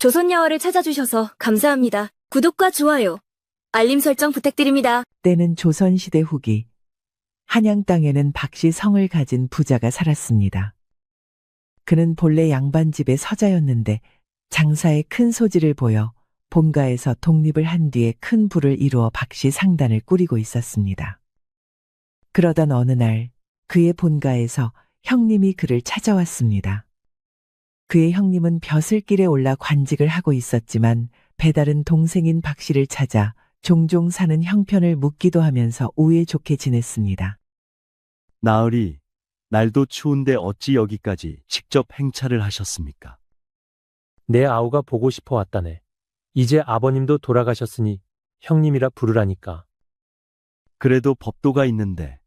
조선야화를 찾아주셔서 감사합니다. 구독과 좋아요, 알림 설정 부탁드립니다. 때는 조선시대 후기, 한양 땅에는 박씨 성을 가진 부자가 살았습니다. 그는 본래 양반집의 서자였는데 장사에 큰 소질을 보여 본가에서 독립을 한 뒤에 큰 부를 이루어 박씨 상단을 꾸리고 있었습니다. 그러던 어느 날 그의 본가에서 형님이 그를 찾아왔습니다. 그의 형님은 벼슬길에 올라 관직을 하고 있었지만 배다른 동생인 박씨를 찾아 종종 사는 형편을 묻기도 하면서 우애 좋게 지냈습니다. 나으리, 날도 추운데 어찌 여기까지 직접 행차를 하셨습니까? 내 아우가 보고 싶어 왔다네. 이제 아버님도 돌아가셨으니 형님이라 부르라니까. 그래도 법도가 있는데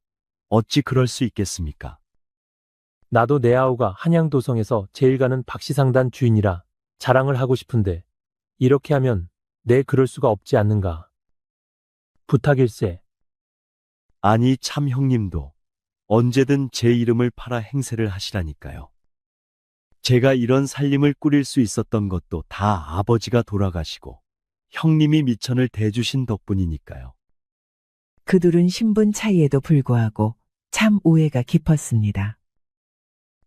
어찌 그럴 수 있겠습니까? 나도 내 아우가 한양도성에서 제일 가는 박씨상단 주인이라 자랑을 하고 싶은데 이렇게 하면 내 그럴 수가 없지 않는가. 부탁일세. 아니 참 형님도 언제든 제 이름을 팔아 행세를 하시라니까요. 제가 이런 살림을 꾸릴 수 있었던 것도 다 아버지가 돌아가시고 형님이 미천을 대주신 덕분이니까요. 그둘은 신분 차이에도 불구하고 참 우애가 깊었습니다.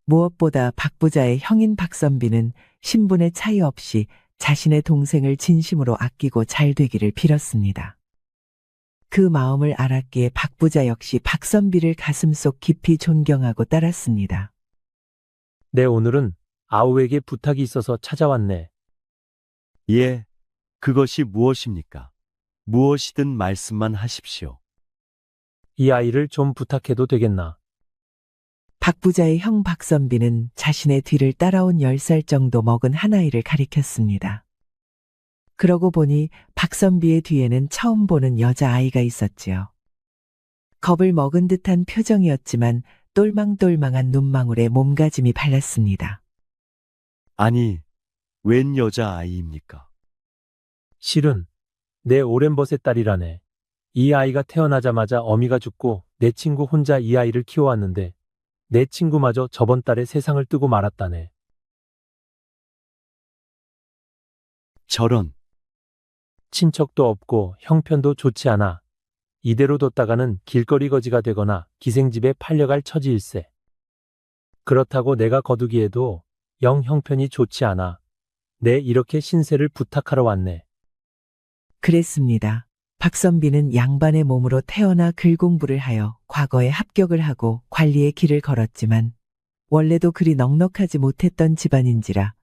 무엇보다 박 부자의 형인 박선비는 신분의 차이 없이 자신의 동생을 진심으로 아끼고 잘 되기를 빌었습니다. 그 마음을 알았기에 박 부자 역시 박선비를 가슴속 깊이 존경하고 따랐습니다. 내 오늘은 아우에게 부탁이 있어서 찾아왔네. 예, 그것이 무엇입니까? 무엇이든 말씀만 하십시오. 이 아이를 좀 부탁해도 되겠나? 박 부자의 형 박선비는 자신의 뒤를 따라온 10살 정도 먹은 한 아이를 가리켰습니다. 그러고 보니 박선비의 뒤에는 처음 보는 여자아이가 있었지요. 겁을 먹은 듯한 표정이었지만 똘망똘망한 눈망울에 몸가짐이 발랐습니다. 아니, 웬 여자아이입니까? 실은 내 오랜벗의 딸이라네. 이 아이가 태어나자마자 어미가 죽고 내 친구 혼자 이 아이를 키워왔는데 내 친구마저 저번 달에 세상을 뜨고 말았다네. 저런, 친척도 없고 형편도 좋지 않아. 이대로 뒀다가는 길거리 거지가 되거나 기생집에 팔려갈 처지일세. 그렇다고 내가 거두기에도 영 형편이 좋지 않아. 내 이렇게 신세를 부탁하러 왔네. 그랬습니다. 박선비는 양반의 몸으로 태어나 글 공부를 하여 과거에 합격을 하고 관리의 길을 걸었지만 원래도 그리 넉넉하지 못했던 집안인지라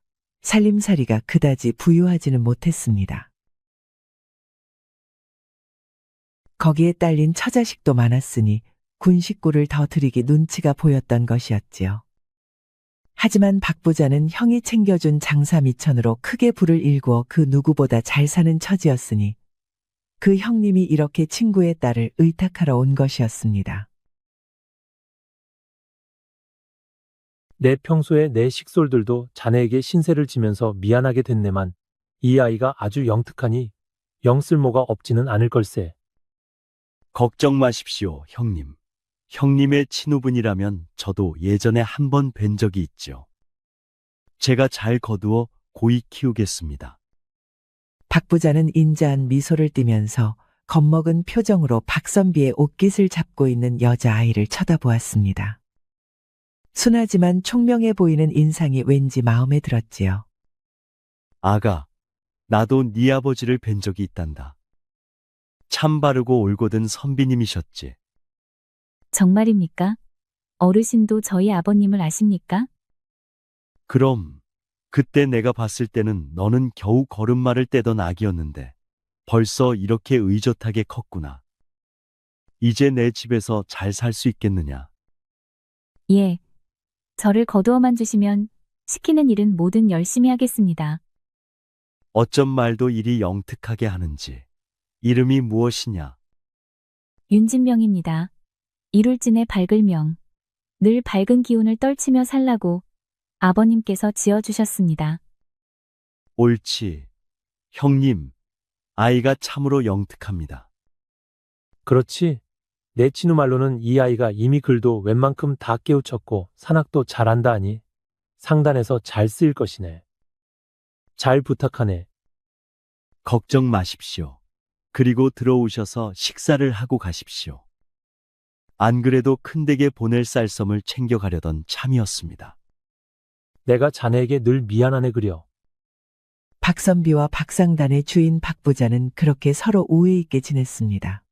살림살이가 그다지 부유하지는 못했습니다. 거기에 딸린 처자식도 많았으니 군식구를 더 드리기 눈치가 보였던 것이었지요. 하지만 박 부자는 형이 챙겨준 장사 미천으로 크게 부를 일구어 그 누구보다 잘 사는 처지였으니 그 형님이 이렇게 친구의 딸을 의탁하러 온 것이었습니다. 내 평소에 내 식솔들도 자네에게 신세를 지면서 미안하게 됐네만 이 아이가 아주 영특하니 영 쓸모가 없지는 않을 걸세. 걱정 마십시오, 형님. 형님의 친후분이라면 저도 예전에 한 번 뵌 적이 있죠. 제가 잘 거두어 고이 키우겠습니다. 박 부자는 인자한 미소를 띠면서 겁먹은 표정으로 박선비의 옷깃을 잡고 있는 여자아이를 쳐다보았습니다. 순하지만 총명해 보이는 인상이 왠지 마음에 들었지요. 아가, 나도 네 아버지를 뵌 적이 있단다. 참 바르고 올곧은 선비님이셨지. 정말입니까? 어르신도 저희 아버님을 아십니까? 그럼 그때 내가 봤을 때는 너는 겨우 걸음마를 떼던 아기였는데 벌써 이렇게 의젓하게 컸구나. 이제 내 집에서 잘 살 수 있겠느냐? 예. 저를 거두어만 주시면 시키는 일은 뭐든 열심히 하겠습니다. 어쩜 말도 이리 영특하게 하는지. 이름이 무엇이냐? 윤진명입니다. 이룰진의 밝을명. 늘 밝은 기운을 떨치며 살라고 아버님께서 지어주셨습니다. 옳지. 형님, 아이가 참으로 영특합니다. 그렇지? 내 친우 말로는 이 아이가 이미 글도 웬만큼 다 깨우쳤고 산악도 잘한다 하니 상단에서 잘 쓰일 것이네. 잘 부탁하네. 걱정 마십시오. 그리고 들어오셔서 식사를 하고 가십시오. 안 그래도 큰댁에 보낼 쌀섬을 챙겨가려던 참이었습니다. 내가 자네에게 늘 미안하네 그려. 박선비와 박상단의 주인 박부자는 그렇게 서로 우애 있게 지냈습니다.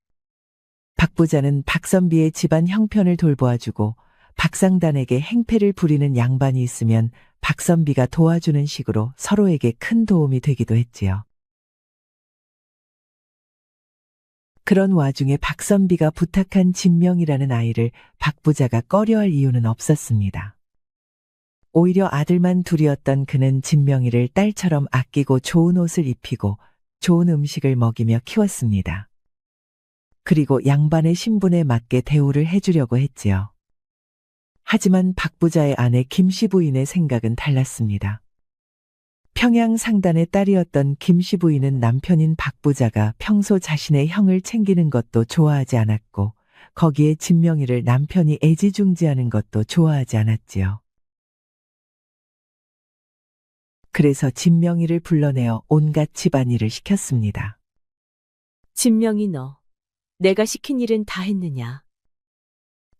박부자는 박선비의 집안 형편을 돌보아주고 박상단에게 행패를 부리는 양반이 있으면 박선비가 도와주는 식으로 서로에게 큰 도움이 되기도 했지요. 그런 와중에 박선비가 부탁한 진명이라는 아이를 박부자가 꺼려할 이유는 없었습니다. 오히려 아들만 둘이었던 그는 진명이를 딸처럼 아끼고 좋은 옷을 입히고 좋은 음식을 먹이며 키웠습니다. 그리고 양반의 신분에 맞게 대우를 해주려고 했지요. 하지만 박부자의 아내 김씨 부인의 생각은 달랐습니다. 평양 상단의 딸이었던 김씨 부인은 남편인 박부자가 평소 자신의 형을 챙기는 것도 좋아하지 않았고 거기에 진명이를 남편이 애지중지하는 것도 좋아하지 않았지요. 그래서 진명이를 불러내어 온갖 집안일을 시켰습니다. 진명이 너, 내가 시킨 일은 다 했느냐?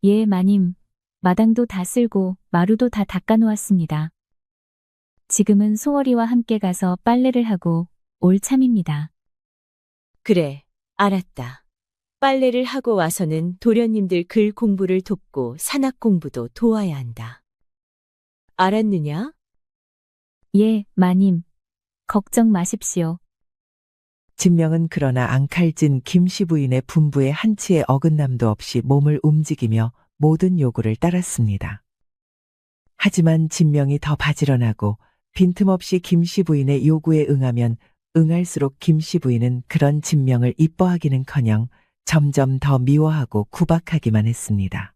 예, 마님. 마당도 다 쓸고 마루도 다 닦아놓았습니다. 지금은 소월이와 함께 가서 빨래를 하고 올 참입니다. 그래, 알았다. 빨래를 하고 와서는 도련님들 글 공부를 돕고 산악 공부도 도와야 한다. 알았느냐? 예, 마님. 걱정 마십시오. 진명은 그러나 앙칼진 김씨 부인의 분부에 한치의 어긋남도 없이 몸을 움직이며 모든 요구를 따랐습니다. 하지만 진명이 더 바지런하고 빈틈없이 김씨 부인의 요구에 응하면 응할수록 김씨 부인은 그런 진명을 이뻐하기는커녕 점점 더 미워하고 구박하기만 했습니다.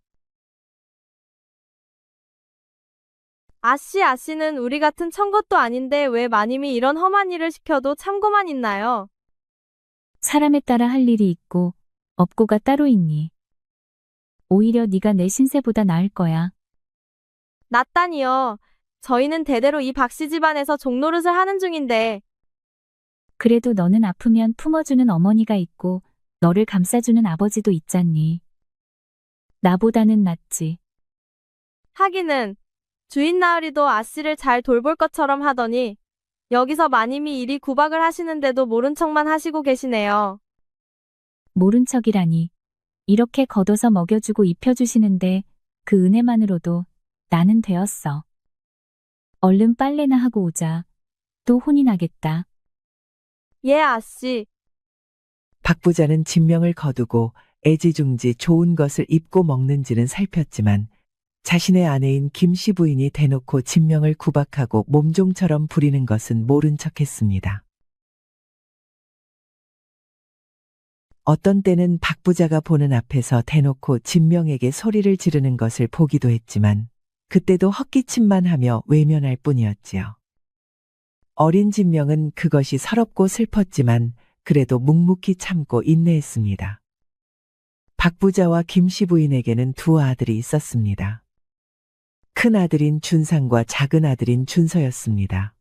아씨는 우리 같은 천것도 아닌데 왜 마님이 이런 험한 일을 시켜도 참고만 있나요? 사람에 따라 할 일이 있고 업고가 따로 있니? 오히려 네가 내 신세보다 나을 거야. 낫다니요. 저희는 대대로 이 박씨 집안에서 종노릇을 하는 중인데 그래도 너는 아프면 품어주는 어머니가 있고 너를 감싸주는 아버지도 있잖니. 나보다는 낫지. 하기는 주인 나으리도 아씨를 잘 돌볼 것처럼 하더니 여기서 마님이 이리 구박을 하시는데도 모른 척만 하시고 계시네요. 모른 척이라니. 이렇게 걷어서 먹여주고 입혀주시는데 그 은혜만으로도 나는 되었어. 얼른 빨래나 하고 오자. 또 혼이 나겠다. 예, 아씨. 박부자는 진명을 거두고 애지중지 좋은 것을 입고 먹는지는 살폈지만 자신의 아내인 김씨 부인이 대놓고 진명을 구박하고 몸종처럼 부리는 것은 모른 척했습니다. 어떤 때는 박부자가 보는 앞에서 대놓고 진명에게 소리를 지르는 것을 보기도 했지만 그때도 헛기침만 하며 외면할 뿐이었지요. 어린 진명은 그것이 서럽고 슬펐지만 그래도 묵묵히 참고 인내했습니다. 박부자와 김씨 부인에게는 두 아들이 있었습니다. 큰 아들인 준상과 작은 아들인 준서였습니다.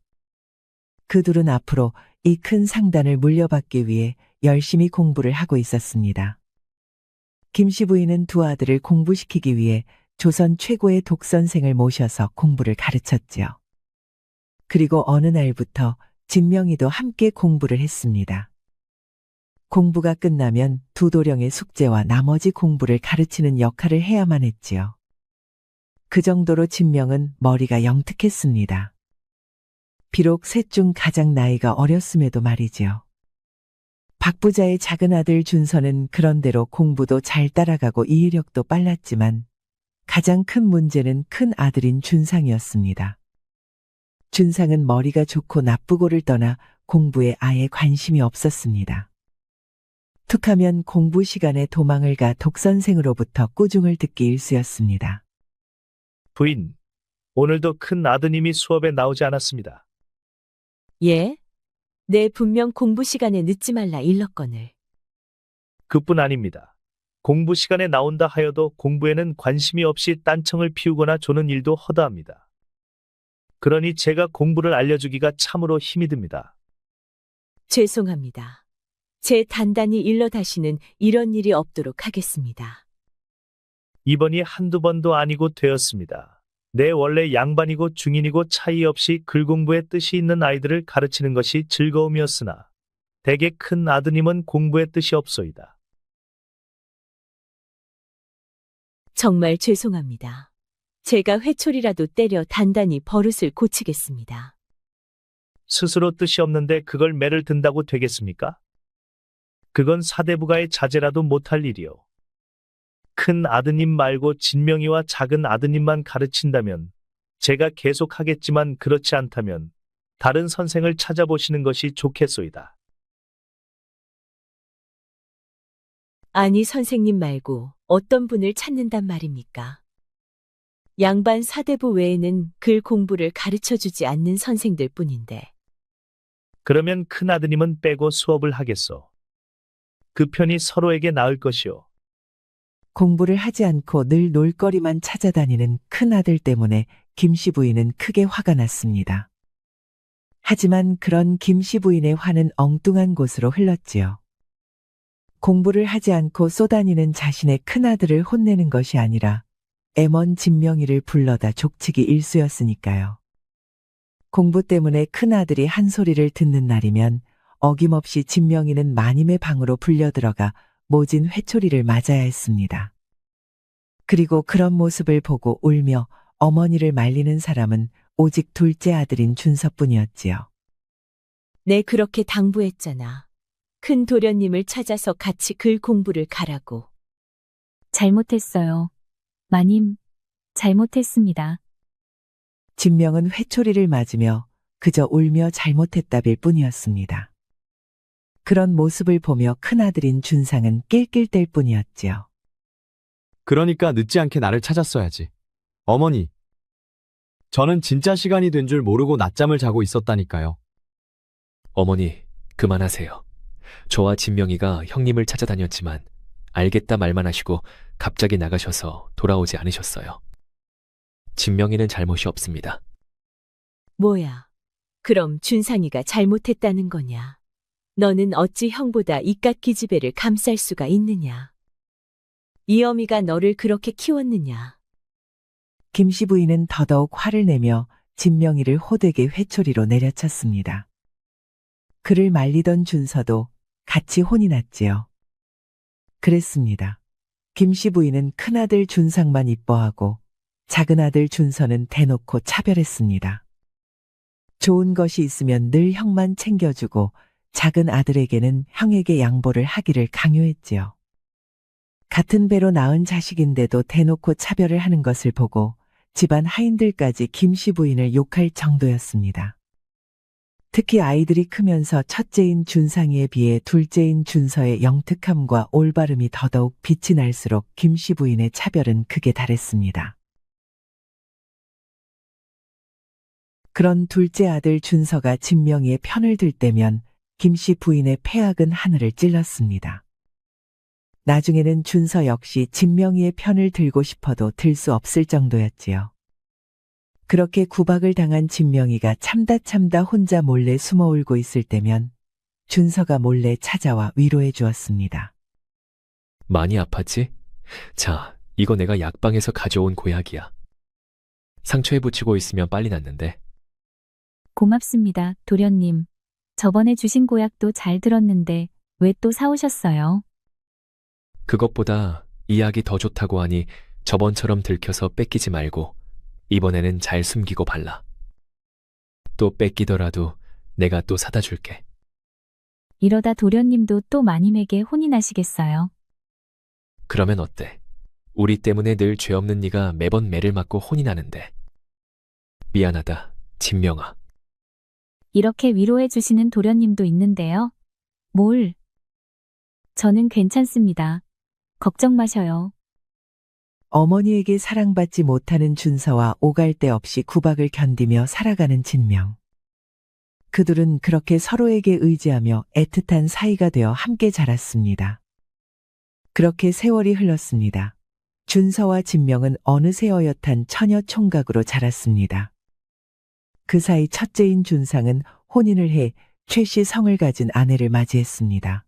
그 둘은 앞으로 이 큰 상단을 물려받기 위해 열심히 공부를 하고 있었습니다. 김씨 부인은 두 아들을 공부시키기 위해 조선 최고의 독선생을 모셔서 공부를 가르쳤지요. 그리고 어느 날부터 진명이도 함께 공부를 했습니다. 공부가 끝나면 두 도령의 숙제와 나머지 공부를 가르치는 역할을 해야만 했지요. 그 정도로 진명은 머리가 영특했습니다. 비록 셋 중 가장 나이가 어렸음에도 말이지요. 박부자의 작은 아들 준서는 그런대로 공부도 잘 따라가고 이해력도 빨랐지만 가장 큰 문제는 큰 아들인 준상이었습니다. 준상은 머리가 좋고 나쁘고를 떠나 공부에 아예 관심이 없었습니다. 툭하면 공부 시간에 도망을 가 독선생으로부터 꾸중을 듣기 일쑤였습니다. 부인, 오늘도 큰 아드님이 수업에 나오지 않았습니다. 예? 내 분명 공부 시간에 늦지 말라 일렀거늘. 그뿐 아닙니다. 공부 시간에 나온다 하여도 공부에는 관심이 없이 딴청을 피우거나 조는 일도 허다합니다. 그러니 제가 공부를 알려주기가 참으로 힘이 듭니다. 죄송합니다. 제 단단히 일러 다시는 이런 일이 없도록 하겠습니다. 이번이 한두 번도 아니고 되었습니다. 내 원래 양반이고 중인이고 차이 없이 글 공부에 뜻이 있는 아이들을 가르치는 것이 즐거움이었으나 대개 큰 아드님은 공부에 뜻이 없소이다. 정말 죄송합니다. 제가 회초리라도 때려 단단히 버릇을 고치겠습니다. 스스로 뜻이 없는데 그걸 매를 든다고 되겠습니까? 그건 사대부가의 자제라도 못할 일이요. 큰 아드님 말고 진명이와 작은 아드님만 가르친다면 제가 계속하겠지만 그렇지 않다면 다른 선생을 찾아보시는 것이 좋겠소이다. 아니, 선생님 말고 어떤 분을 찾는단 말입니까? 양반 사대부 외에는 글 공부를 가르쳐 주지 않는 선생들 뿐인데. 그러면 큰 아드님은 빼고 수업을 하겠소. 그 편이 서로에게 나을 것이오. 공부를 하지 않고 늘 놀거리만 찾아다니는 큰아들 때문에 김씨 부인은 크게 화가 났습니다. 하지만 그런 김씨 부인의 화는 엉뚱한 곳으로 흘렀지요. 공부를 하지 않고 쏘다니는 자신의 큰아들을 혼내는 것이 아니라 애먼 진명이를 불러다 족치기 일쑤였으니까요. 공부 때문에 큰아들이 한 소리를 듣는 날이면 어김없이 진명이는 마님의 방으로 불려들어가 모진 회초리를 맞아야 했습니다. 그리고 그런 모습을 보고 울며 어머니를 말리는 사람은 오직 둘째 아들인 준서뿐이었지요. 내 그렇게 당부했잖아. 큰 도련님을 찾아서 같이 글 공부를 가라고. 잘못했어요. 마님, 잘못했습니다. 진명은 회초리를 맞으며 그저 울며 잘못했다빌 뿐이었습니다. 그런 모습을 보며 큰아들인 준상은 낄낄댈 뿐이었지요. 그러니까 늦지 않게 나를 찾았어야지. 어머니. 저는 진짜 시간이 된 줄 모르고 낮잠을 자고 있었다니까요. 어머니, 그만하세요. 저와 진명이가 형님을 찾아다녔지만 알겠다 말만 하시고 갑자기 나가셔서 돌아오지 않으셨어요. 진명이는 잘못이 없습니다. 뭐야? 그럼 준상이가 잘못했다는 거냐? 너는 어찌 형보다 이깟 기집애를 감쌀 수가 있느냐? 이 어미가 너를 그렇게 키웠느냐? 김씨 부인은 더더욱 화를 내며 진명이를 호되게 회초리로 내려쳤습니다. 그를 말리던 준서도 같이 혼이 났지요. 그랬습니다. 김씨 부인은 큰아들 준상만 이뻐하고 작은 아들 준서는 대놓고 차별했습니다. 좋은 것이 있으면 늘 형만 챙겨주고 작은 아들에게는 형에게 양보를 하기를 강요했지요. 같은 배로 낳은 자식인데도 대놓고 차별을 하는 것을 보고 집안 하인들까지 김씨 부인을 욕할 정도였습니다. 특히 아이들이 크면서 첫째인 준상이에 비해 둘째인 준서의 영특함과 올바름이 더더욱 빛이 날수록 김씨 부인의 차별은 극에 달했습니다. 그런 둘째 아들 준서가 진명이의 편을 들 때면 김씨 부인의 폐악은 하늘을 찔렀습니다. 나중에는 준서 역시 진명이의 편을 들고 싶어도 들 수 없을 정도였지요. 그렇게 구박을 당한 진명이가 참다 혼자 몰래 숨어 울고 있을 때면 준서가 몰래 찾아와 위로해 주었습니다. 많이 아팠지? 자, 이거 내가 약방에서 가져온 고약이야. 상처에 붙이고 있으면 빨리 낫는데. 고맙습니다, 도련님. 저번에 주신 고약도 잘 들었는데 왜 또 사오셨어요? 그것보다 이 약이 더 좋다고 하니 저번처럼 들켜서 뺏기지 말고 이번에는 잘 숨기고 발라. 또 뺏기더라도 내가 또 사다 줄게. 이러다 도련님도 또 마님에게 혼이 나시겠어요. 그러면 어때? 우리 때문에 늘 죄 없는 네가 매번 매를 맞고 혼이 나는데. 미안하다, 진명아. 이렇게 위로해 주시는 도련님도 있는데요. 뭘? 저는 괜찮습니다. 걱정 마셔요. 어머니에게 사랑받지 못하는 준서와 오갈 데 없이 구박을 견디며 살아가는 진명. 그들은 그렇게 서로에게 의지하며 애틋한 사이가 되어 함께 자랐습니다. 그렇게 세월이 흘렀습니다. 준서와 진명은 어느새 어엿한 처녀 총각으로 자랐습니다. 그 사이 첫째인 준상은 혼인을 해 최 씨 성을 가진 아내를 맞이했습니다.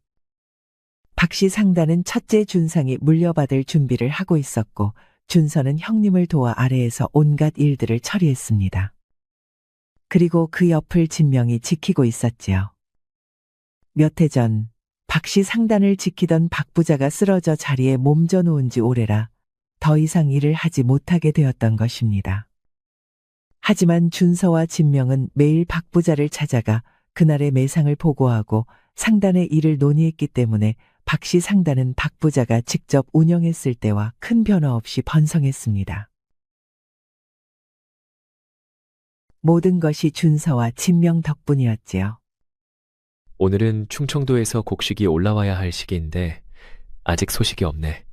박 씨 상단은 첫째 준상이 물려받을 준비를 하고 있었고 준서는 형님을 도와 아래에서 온갖 일들을 처리했습니다. 그리고 그 옆을 진명이 지키고 있었지요. 몇 해 전 박 씨 상단을 지키던 박 부자가 쓰러져 자리에 몸져 누운 지 오래라 더 이상 일을 하지 못하게 되었던 것입니다. 하지만 준서와 진명은 매일 박 부자를 찾아가 그날의 매상을 보고하고 상단의 일을 논의했기 때문에 박 씨 상단은 박 부자가 직접 운영했을 때와 큰 변화 없이 번성했습니다. 모든 것이 준서와 진명 덕분이었지요. 오늘은 충청도에서 곡식이 올라와야 할 시기인데 아직 소식이 없네.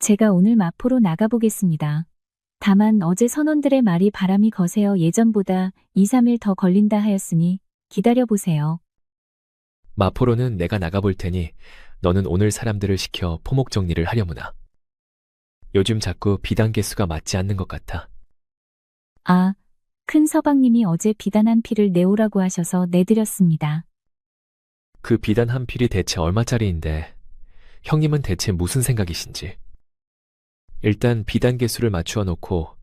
제가 오늘 마포로 나가보겠습니다. 다만 어제 선원들의 말이 바람이 거세어 예전보다 2, 3일 더 걸린다 하였으니 기다려보세요. 마포로는 내가 나가볼 테니 너는 오늘 사람들을 시켜 포목 정리를 하려무나. 요즘 자꾸 비단 개수가 맞지 않는 것 같아. 아, 큰 서방님이 어제 비단 한 필을 내오라고 하셔서 내드렸습니다. 그 비단 한 필이 대체 얼마짜리인데 형님은 대체 무슨 생각이신지. 일단 비단 개수를 맞추어 놓고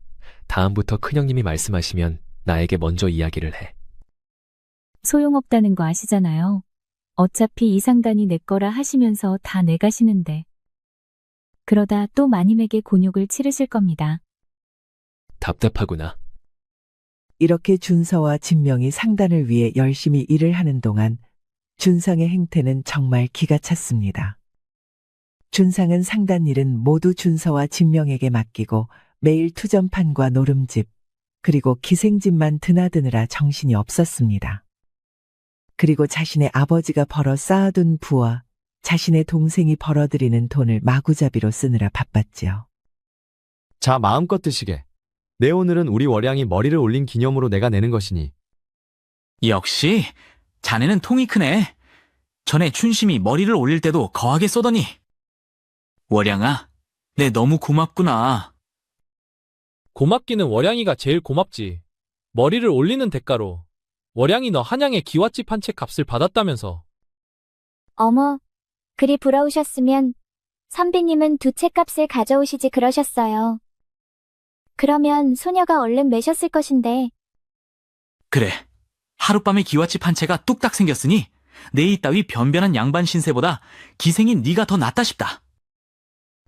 다음부터 큰형님이 말씀하시면 나에게 먼저 이야기를 해. 소용없다는 거 아시잖아요. 어차피 이 상단이 내 거라 하시면서 다 내가시는데. 그러다 또 마님에게 곤욕을 치르실 겁니다. 답답하구나. 이렇게 준서와 진명이 상단을 위해 열심히 일을 하는 동안 준상의 행태는 정말 기가 찼습니다. 준상은 상단 일은 모두 준서와 진명에게 맡기고 매일 투전판과 노름집, 그리고 기생집만 드나드느라 정신이 없었습니다. 그리고 자신의 아버지가 벌어 쌓아둔 부와 자신의 동생이 벌어들이는 돈을 마구잡이로 쓰느라 바빴지요. 자, 마음껏 드시게. 내 오늘은 우리 월양이 머리를 올린 기념으로 내가 내는 것이니. 역시 자네는 통이 크네. 전에 춘심이 머리를 올릴 때도 거하게 쏘더니. 월양아, 내 너무 고맙구나. 고맙기는 월양이가 제일 고맙지. 머리를 올리는 대가로 월양이 너 한양의 기와집 한 채 값을 받았다면서. 어머, 그리 부러우셨으면 선비님은 두 채 값을 가져오시지 그러셨어요. 그러면 소녀가 얼른 매셨을 것인데. 그래, 하룻밤에 기와집 한 채가 뚝딱 생겼으니 내 이따위 변변한 양반 신세보다 기생인 네가 더 낫다 싶다.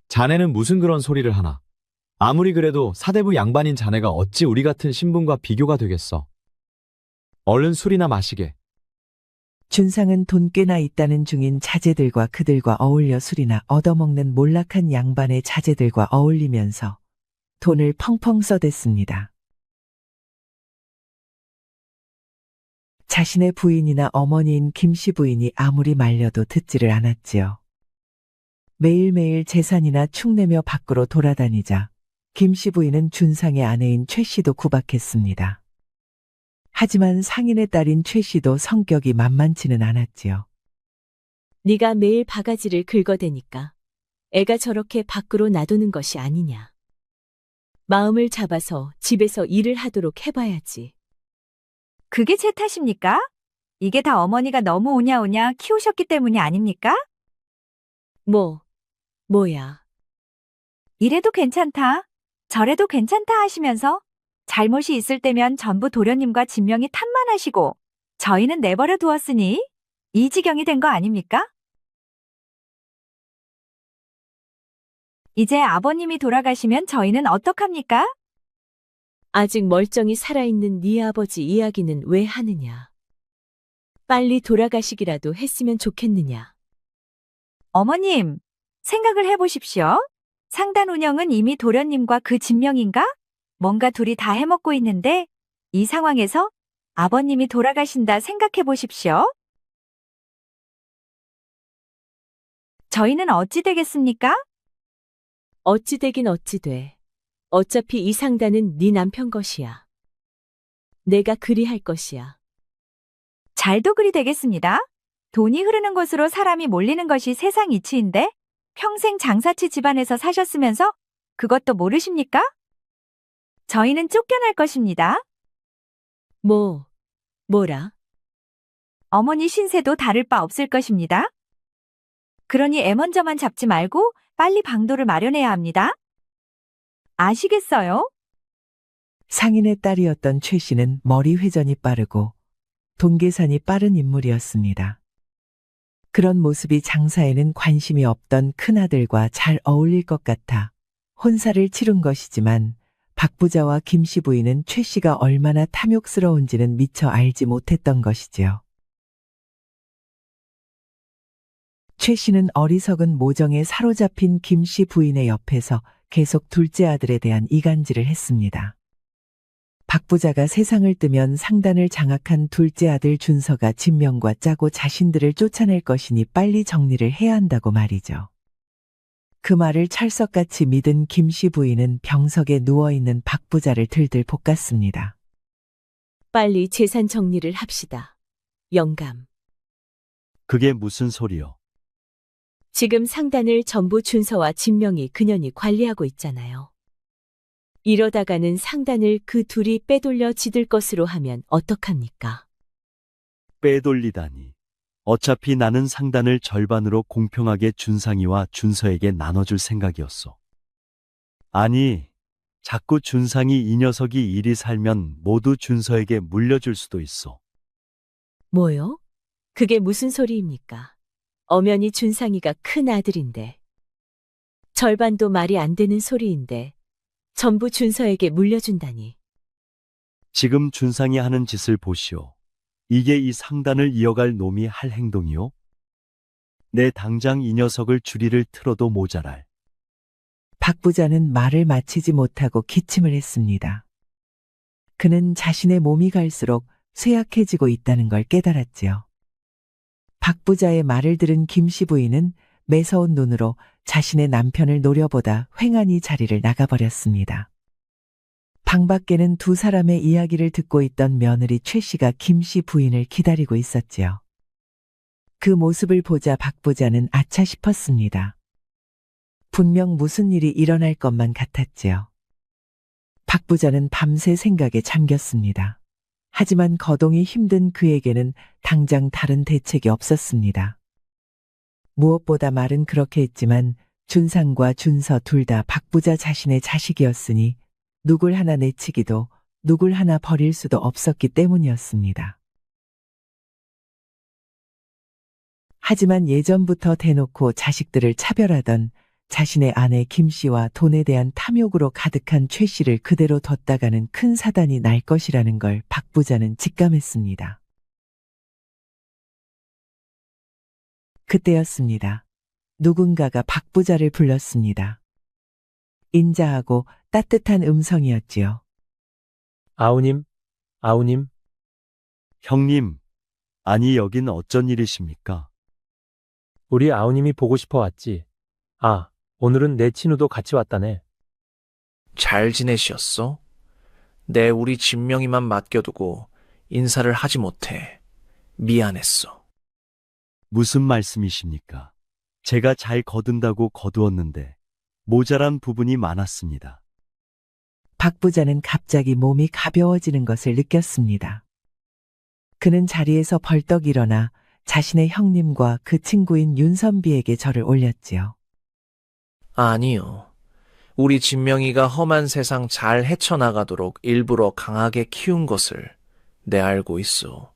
자네는 무슨 그런 소리를 하나. 아무리 그래도 사대부 양반인 자네가 어찌 우리 같은 신분과 비교가 되겠어. 얼른 술이나 마시게. 준상은 돈 꽤나 있다는 중인 자제들과 그들과 어울려 술이나 얻어먹는 몰락한 양반의 자제들과 어울리면서 돈을 펑펑 써댔습니다. 자신의 부인이나 어머니인 김씨 부인이 아무리 말려도 듣지를 않았지요. 매일매일 재산이나 축내며 밖으로 돌아다니자 김씨 부인은 준상의 아내인 최 씨도 구박했습니다. 하지만 상인의 딸인 최 씨도 성격이 만만치는 않았지요. 네가 매일 바가지를 긁어대니까 애가 저렇게 밖으로 놔두는 것이 아니냐. 마음을 잡아서 집에서 일을 하도록 해봐야지. 그게 제 탓입니까? 이게 다 어머니가 너무 오냐오냐 키우셨기 때문이 아닙니까? 뭐야. 이래도 괜찮다, 저래도 괜찮다 하시면서 잘못이 있을 때면 전부 도련님과 진명이 탓만 하시고 저희는 내버려 두었으니 이 지경이 된 거 아닙니까? 이제 아버님이 돌아가시면 저희는 어떡합니까? 아직 멀쩡히 살아있는 네 아버지 이야기는 왜 하느냐. 빨리 돌아가시기라도 했으면 좋겠느냐. 어머님, 생각을 해보십시오. 상단 운영은 이미 도련님과 그 진명인가? 뭔가 둘이 다 해먹고 있는데 이 상황에서 아버님이 돌아가신다 생각해 보십시오. 저희는 어찌 되겠습니까? 어찌 되긴 어찌 돼. 어차피 이 상단은 네 남편 것이야. 내가 그리 할 것이야. 잘도 그리 되겠습니다. 돈이 흐르는 곳으로 사람이 몰리는 것이 세상 이치인데 평생 장사치 집안에서 사셨으면서 그것도 모르십니까? 저희는 쫓겨날 것입니다. 뭐라? 어머니 신세도 다를 바 없을 것입니다. 그러니 애 먼저만 잡지 말고 빨리 방도를 마련해야 합니다. 아시겠어요? 상인의 딸이었던 최 씨는 머리 회전이 빠르고 동계산이 빠른 인물이었습니다. 그런 모습이 장사에는 관심이 없던 큰아들과 잘 어울릴 것 같아 혼사를 치룬 것이지만 박 부자와 김 씨 부인은 최 씨가 얼마나 탐욕스러운지는 미처 알지 못했던 것이지요. 최 씨는 어리석은 모정에 사로잡힌 김 씨 부인의 옆에서 계속 둘째 아들에 대한 이간질을 했습니다. 박 부자가 세상을 뜨면 상단을 장악한 둘째 아들 준서가 진명과 짜고 자신들을 쫓아낼 것이니 빨리 정리를 해야 한다고 말이죠. 그 말을 철석같이 믿은 김 씨 부인은 병석에 누워있는 박 부자를 들들 볶았습니다. 빨리 재산 정리를 합시다. 영감. 그게 무슨 소리요? 지금 상단을 전부 준서와 진명이 그년이 관리하고 있잖아요. 이러다가는 상단을 그 둘이 빼돌려 지들 것으로 하면 어떡합니까? 빼돌리다니. 어차피 나는 상단을 절반으로 공평하게 준상이와 준서에게 나눠줄 생각이었어. 아니, 자꾸 준상이 이 녀석이 이리 살면 모두 준서에게 물려줄 수도 있어. 뭐요? 그게 무슨 소리입니까? 엄연히 준상이가 큰 아들인데. 절반도 말이 안 되는 소리인데 전부 준서에게 물려준다니. 지금 준상이 하는 짓을 보시오. 이게 이 상단을 이어갈 놈이 할 행동이요? 내 당장 이 녀석을 주리를 틀어도 모자랄. 박 부자는 말을 마치지 못하고 기침을 했습니다. 그는 자신의 몸이 갈수록 쇠약해지고 있다는 걸 깨달았지요. 박 부자의 말을 들은 김 씨 부인은 매서운 눈으로 자신의 남편을 노려보다 횡하니 자리를 나가버렸습니다. 방 밖에는 두 사람의 이야기를 듣고 있던 며느리 최 씨가 김 씨 부인을 기다리고 있었지요. 그 모습을 보자 박 부자는 아차 싶었습니다. 분명 무슨 일이 일어날 것만 같았지요. 박 부자는 밤새 생각에 잠겼습니다. 하지만 거동이 힘든 그에게는 당장 다른 대책이 없었습니다. 무엇보다 말은 그렇게 했지만 준상과 준서 둘 다 박 부자 자신의 자식이었으니 누굴 하나 내치기도 누굴 하나 버릴 수도 없었기 때문이었습니다. 하지만 예전부터 대놓고 자식들을 차별하던 자신의 아내 김 씨와 돈에 대한 탐욕으로 가득한 최 씨를 그대로 뒀다가는 큰 사단이 날 것이라는 걸 박 부자는 직감했습니다. 그때였습니다. 누군가가 박 부자를 불렀습니다. 인자하고 따뜻한 음성이었지요. 아우님, 아우님. 형님, 아니 여긴 어쩐 일이십니까? 우리 아우님이 보고 싶어 왔지. 아, 오늘은 내 친우도 같이 왔다네. 잘 지내셨어? 내 우리 진명이만 맡겨두고 인사를 하지 못해. 미안했어. 무슨 말씀이십니까? 제가 잘 거둔다고 거두었는데 모자란 부분이 많았습니다. 박 부자는 갑자기 몸이 가벼워지는 것을 느꼈습니다. 그는 자리에서 벌떡 일어나 자신의 형님과 그 친구인 윤선비에게 절을 올렸지요. 아니요. 우리 진명이가 험한 세상 잘 헤쳐나가도록 일부러 강하게 키운 것을 내 알고 있어.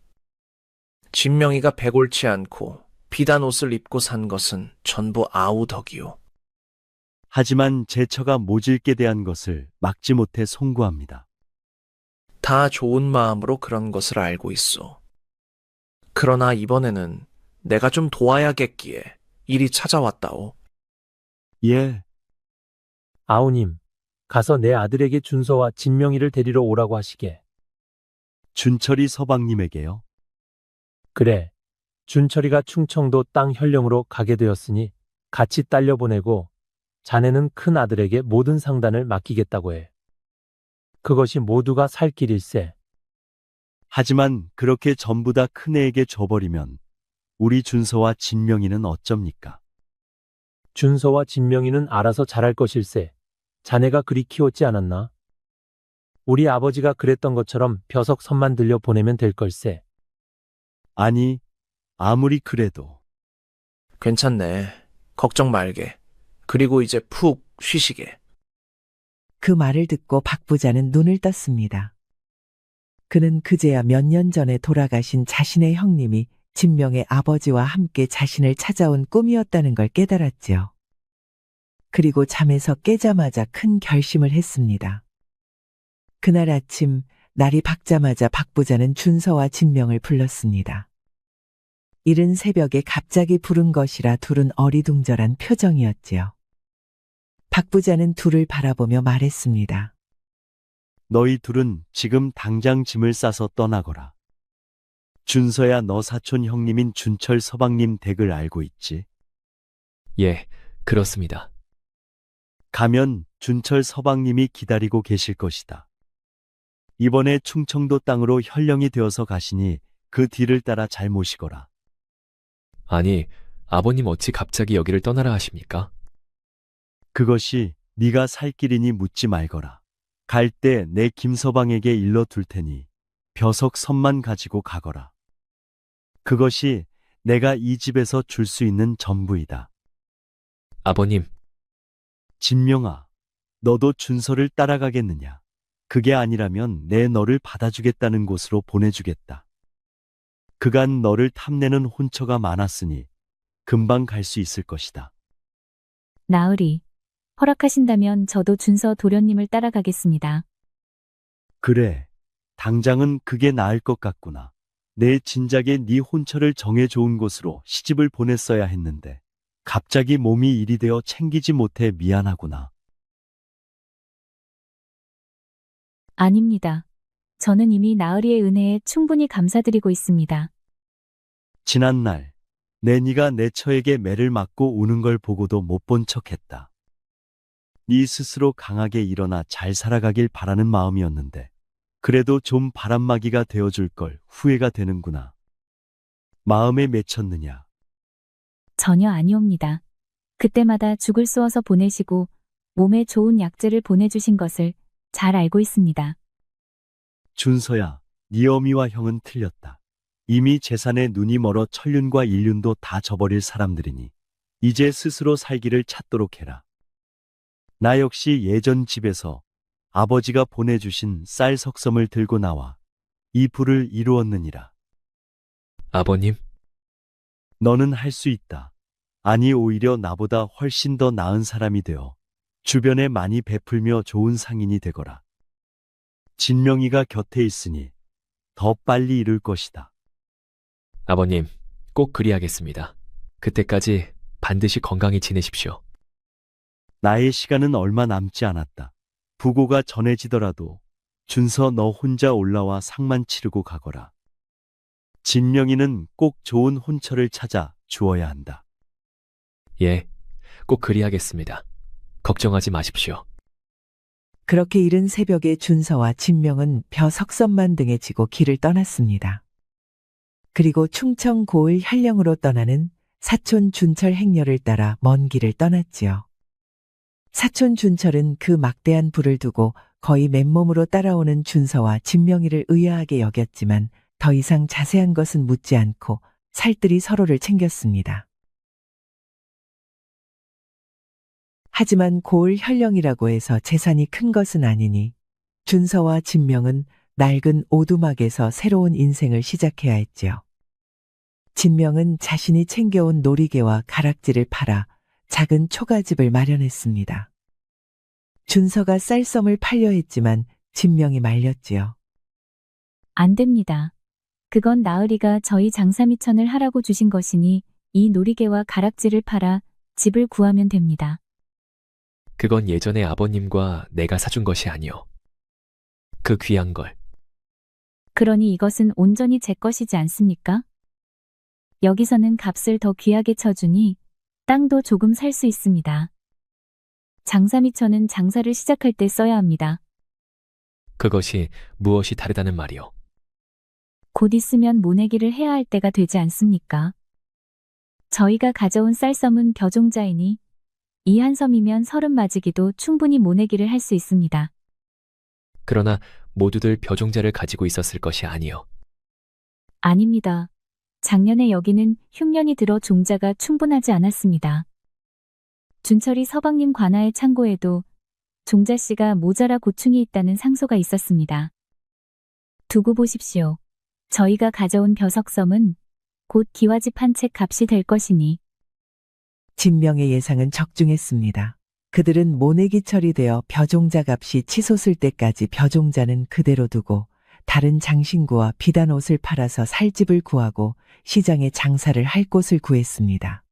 진명이가 배골치 않고 비단 옷을 입고 산 것은 전부 아우 덕이요. 하지만 제 처가 모질게 대한 것을 막지 못해 송구합니다. 다 좋은 마음으로 그런 것을 알고 있어. 그러나 이번에는 내가 좀 도와야겠기에 일이 찾아왔다오. 예. 아우님, 가서 내 아들에게 준서와 진명이를 데리러 오라고 하시게. 준철이 서방님에게요? 그래. 준철이가 충청도 땅 현령으로 가게 되었으니 같이 딸려 보내고 자네는 큰 아들에게 모든 상단을 맡기겠다고 해. 그것이 모두가 살 길일세. 하지만 그렇게 전부 다 큰애에게 줘버리면 우리 준서와 진명이는 어쩝니까? 준서와 진명이는 알아서 잘할 것일세. 자네가 그리 키웠지 않았나? 우리 아버지가 그랬던 것처럼 벼석 선만 들려 보내면 될 걸세. 아니, 아무리 그래도. 괜찮네. 걱정 말게. 그리고 이제 푹 쉬시게. 그 말을 듣고 박 부자는 눈을 떴습니다. 그는 그제야 몇 년 전에 돌아가신 자신의 형님이 진명의 아버지와 함께 자신을 찾아온 꿈이었다는 걸 깨달았지요. 그리고 잠에서 깨자마자 큰 결심을 했습니다. 그날 아침 날이 밝자마자 박 부자는 준서와 진명을 불렀습니다. 이른 새벽에 갑자기 부른 것이라 둘은 어리둥절한 표정이었지요. 박 부자는 둘을 바라보며 말했습니다. 너희 둘은 지금 당장 짐을 싸서 떠나거라. 준서야, 너 사촌 형님인 준철 서방님 댁을 알고 있지? 예, 그렇습니다. 가면 준철 서방님이 기다리고 계실 것이다. 이번에 충청도 땅으로 현령이 되어서 가시니 그 뒤를 따라 잘 모시거라. 아니, 아버님 어찌 갑자기 여기를 떠나라 하십니까? 그것이 네가 살 길이니 묻지 말거라. 갈 때 내 김서방에게 일러 둘 테니 벼석 선만 가지고 가거라. 그것이 내가 이 집에서 줄 수 있는 전부이다. 아버님, 진명아, 너도 준서를 따라가겠느냐? 그게 아니라면 내 너를 받아주겠다는 곳으로 보내주겠다. 그간 너를 탐내는 혼처가 많았으니 금방 갈 수 있을 것이다. 나으리, 허락하신다면 저도 준서 도련님을 따라가겠습니다. 그래, 당장은 그게 나을 것 같구나. 내 진작에 네 혼처를 정해 좋은 곳으로 시집을 보냈어야 했는데 갑자기 몸이 일이 되어 챙기지 못해 미안하구나. 아닙니다. 저는 이미 나으리의 은혜에 충분히 감사드리고 있습니다. 지난날 내 네가 내 처에게 매를 맞고 우는 걸 보고도 못 본 척했다. 네 스스로 강하게 일어나 잘 살아가길 바라는 마음이었는데 그래도 좀 바람막이가 되어줄 걸 후회가 되는구나. 마음에 맺혔느냐? 전혀 아니옵니다. 그때마다 죽을 쏘어서 보내시고 몸에 좋은 약재를 보내주신 것을 잘 알고 있습니다. 준서야, 네 어미와 형은 틀렸다. 이미 재산에 눈이 멀어 천륜과 일륜도 다 저버릴 사람들이니 이제 스스로 살기를 찾도록 해라. 나 역시 예전 집에서 아버지가 보내주신 쌀 석섬을 들고 나와 이 부를 이루었느니라. 아버님, 너는 할 수 있다. 아니, 오히려 나보다 훨씬 더 나은 사람이 되어 주변에 많이 베풀며 좋은 상인이 되거라. 진명이가 곁에 있으니 더 빨리 이룰 것이다. 아버님, 꼭 그리하겠습니다. 그때까지 반드시 건강히 지내십시오. 나의 시간은 얼마 남지 않았다. 부고가 전해지더라도 준서 너 혼자 올라와 상만 치르고 가거라. 진명이는 꼭 좋은 혼처를 찾아 주어야 한다. 예, 꼭 그리하겠습니다. 걱정하지 마십시오. 그렇게 이른 새벽에 준서와 진명은 벼석선만 등에 지고 길을 떠났습니다. 그리고 충청 고을 현령으로 떠나는 사촌 준철 행렬을 따라 먼 길을 떠났지요. 사촌 준철은 그 막대한 부를 두고 거의 맨몸으로 따라오는 준서와 진명이를 의아하게 여겼지만 더 이상 자세한 것은 묻지 않고 살뜰히 서로를 챙겼습니다. 하지만 고을 현령이라고 해서 재산이 큰 것은 아니니 준서와 진명은 낡은 오두막에서 새로운 인생을 시작해야 했지요. 진명은 자신이 챙겨온 놀이개와 가락지를 팔아 작은 초가집을 마련했습니다. 준서가 쌀섬을 팔려 했지만 진명이 말렸지요. 안 됩니다. 그건 나으리가 저희 장사미천을 하라고 주신 것이니 이 놀이개와 가락지를 팔아 집을 구하면 됩니다. 그건 예전에 아버님과 내가 사준 것이 아니오. 그 귀한 걸. 그러니 이것은 온전히 제 것이지 않습니까? 여기서는 값을 더 귀하게 쳐주니 땅도 조금 살 수 있습니다. 장사미천은 장사를 시작할 때 써야 합니다. 그것이 무엇이 다르다는 말이오. 곧 있으면 모내기를 해야 할 때가 되지 않습니까? 저희가 가져온 쌀섬은 벼종자이니 이 한 섬이면 30 맞이기도 충분히 모내기를 할 수 있습니다. 그러나 모두들 벼종자를 가지고 있었을 것이 아니요. 아닙니다. 작년에 여기는 흉년이 들어 종자가 충분하지 않았습니다. 준철이 서방님 관아의 창고에도 종자씨가 모자라 고충이 있다는 상소가 있었습니다. 두고 보십시오. 저희가 가져온 벼석섬은 곧 기와집 한 채 값이 될 것이니. 진명의 예상은 적중했습니다. 그들은 모내기 처리되어 벼종자 값이 치솟을 때까지 벼종자는 그대로 두고 다른 장신구와 비단 옷을 팔아서 살 집을 구하고 시장에 장사를 할 곳을 구했습니다.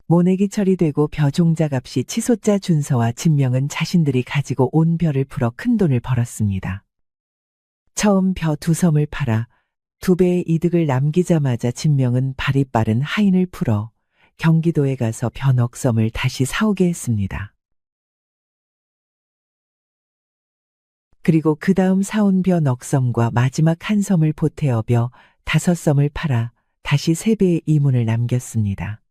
모내기 처리되고 벼종자 값이 치솟자 준서와 진명은 자신들이 가지고 온 벼를 풀어 큰 돈을 벌었습니다. 처음 벼 2섬을 팔아 2배의 이득을 남기자마자 진명은 발이 빠른 하인을 풀어 경기도에 가서 벼 넉섬을 다시 사오게 했습니다. 그리고 그 다음 사온 벼 넉섬과 마지막 한 섬을 보태어 벼 5섬을 팔아 다시 3배의 이문을 남겼습니다.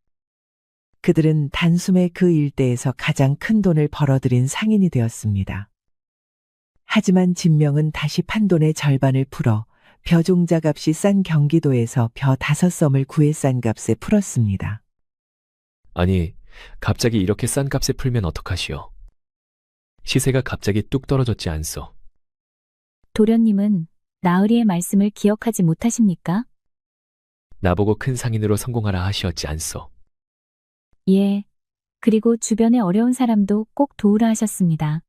그들은 단숨에 그 일대에서 가장 큰 돈을 벌어들인 상인이 되었습니다. 하지만 진명은 다시 판 돈의 절반을 풀어 벼종자 값이 싼 경기도에서 벼 5섬을 구해 싼 값에 풀었습니다. 아니, 갑자기 이렇게 싼 값에 풀면 어떡하시오? 시세가 갑자기 뚝 떨어졌지 않소? 도련님은 나으리의 말씀을 기억하지 못하십니까? 나보고 큰 상인으로 성공하라 하시었지 않소? 예. 그리고 주변에 어려운 사람도 꼭 도우라 하셨습니다.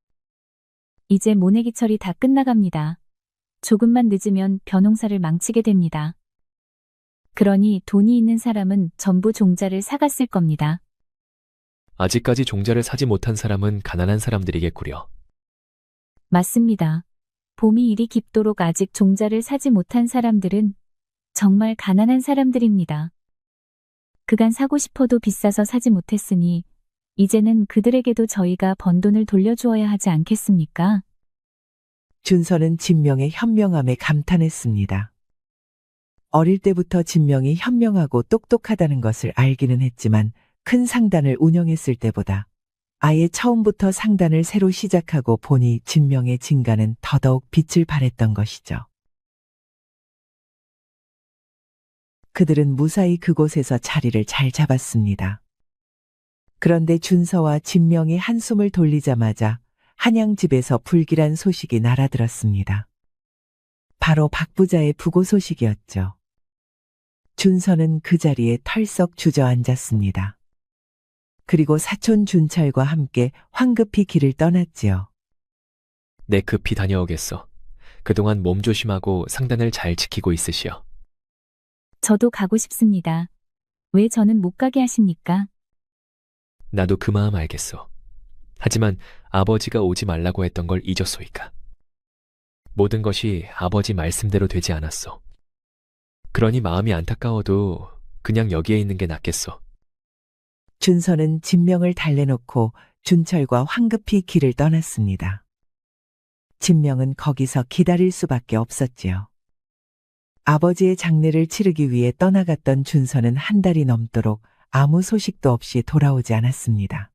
이제 모내기철이 다 끝나갑니다. 조금만 늦으면 벼농사를 망치게 됩니다. 그러니 돈이 있는 사람은 전부 종자를 사갔을 겁니다. 아직까지 종자를 사지 못한 사람은 가난한 사람들이겠구려. 맞습니다. 봄이 이리 깊도록 아직 종자를 사지 못한 사람들은 정말 가난한 사람들입니다. 그간 사고 싶어도 비싸서 사지 못했으니 이제는 그들에게도 저희가 번 돈을 돌려주어야 하지 않겠습니까? 준서는 진명의 현명함에 감탄했습니다. 어릴 때부터 진명이 현명하고 똑똑하다는 것을 알기는 했지만 큰 상단을 운영했을 때보다 아예 처음부터 상단을 새로 시작하고 보니 진명의 진가는 더더욱 빛을 발했던 것이죠. 그들은 무사히 그곳에서 자리를 잘 잡았습니다. 그런데 준서와 진명이 한숨을 돌리자마자 한양집에서 불길한 소식이 날아들었습니다. 바로 박부자의 부고 소식이었죠. 준서는 그 자리에 털썩 주저앉았습니다. 그리고 사촌 준철과 함께 황급히 길을 떠났지요. 내 급히 다녀오겠소. 그동안 몸 조심하고 상단을 잘 지키고 있으시오. 저도 가고 싶습니다. 왜 저는 못 가게 하십니까? 나도 그 마음 알겠소. 하지만 아버지가 오지 말라고 했던 걸 잊었소이까. 모든 것이 아버지 말씀대로 되지 않았소. 그러니 마음이 안타까워도 그냥 여기에 있는 게 낫겠소. 준서는 진명을 달래놓고 준철과 황급히 길을 떠났습니다. 진명은 거기서 기다릴 수밖에 없었지요. 아버지의 장례를 치르기 위해 떠나갔던 준서는 한 달이 넘도록 아무 소식도 없이 돌아오지 않았습니다.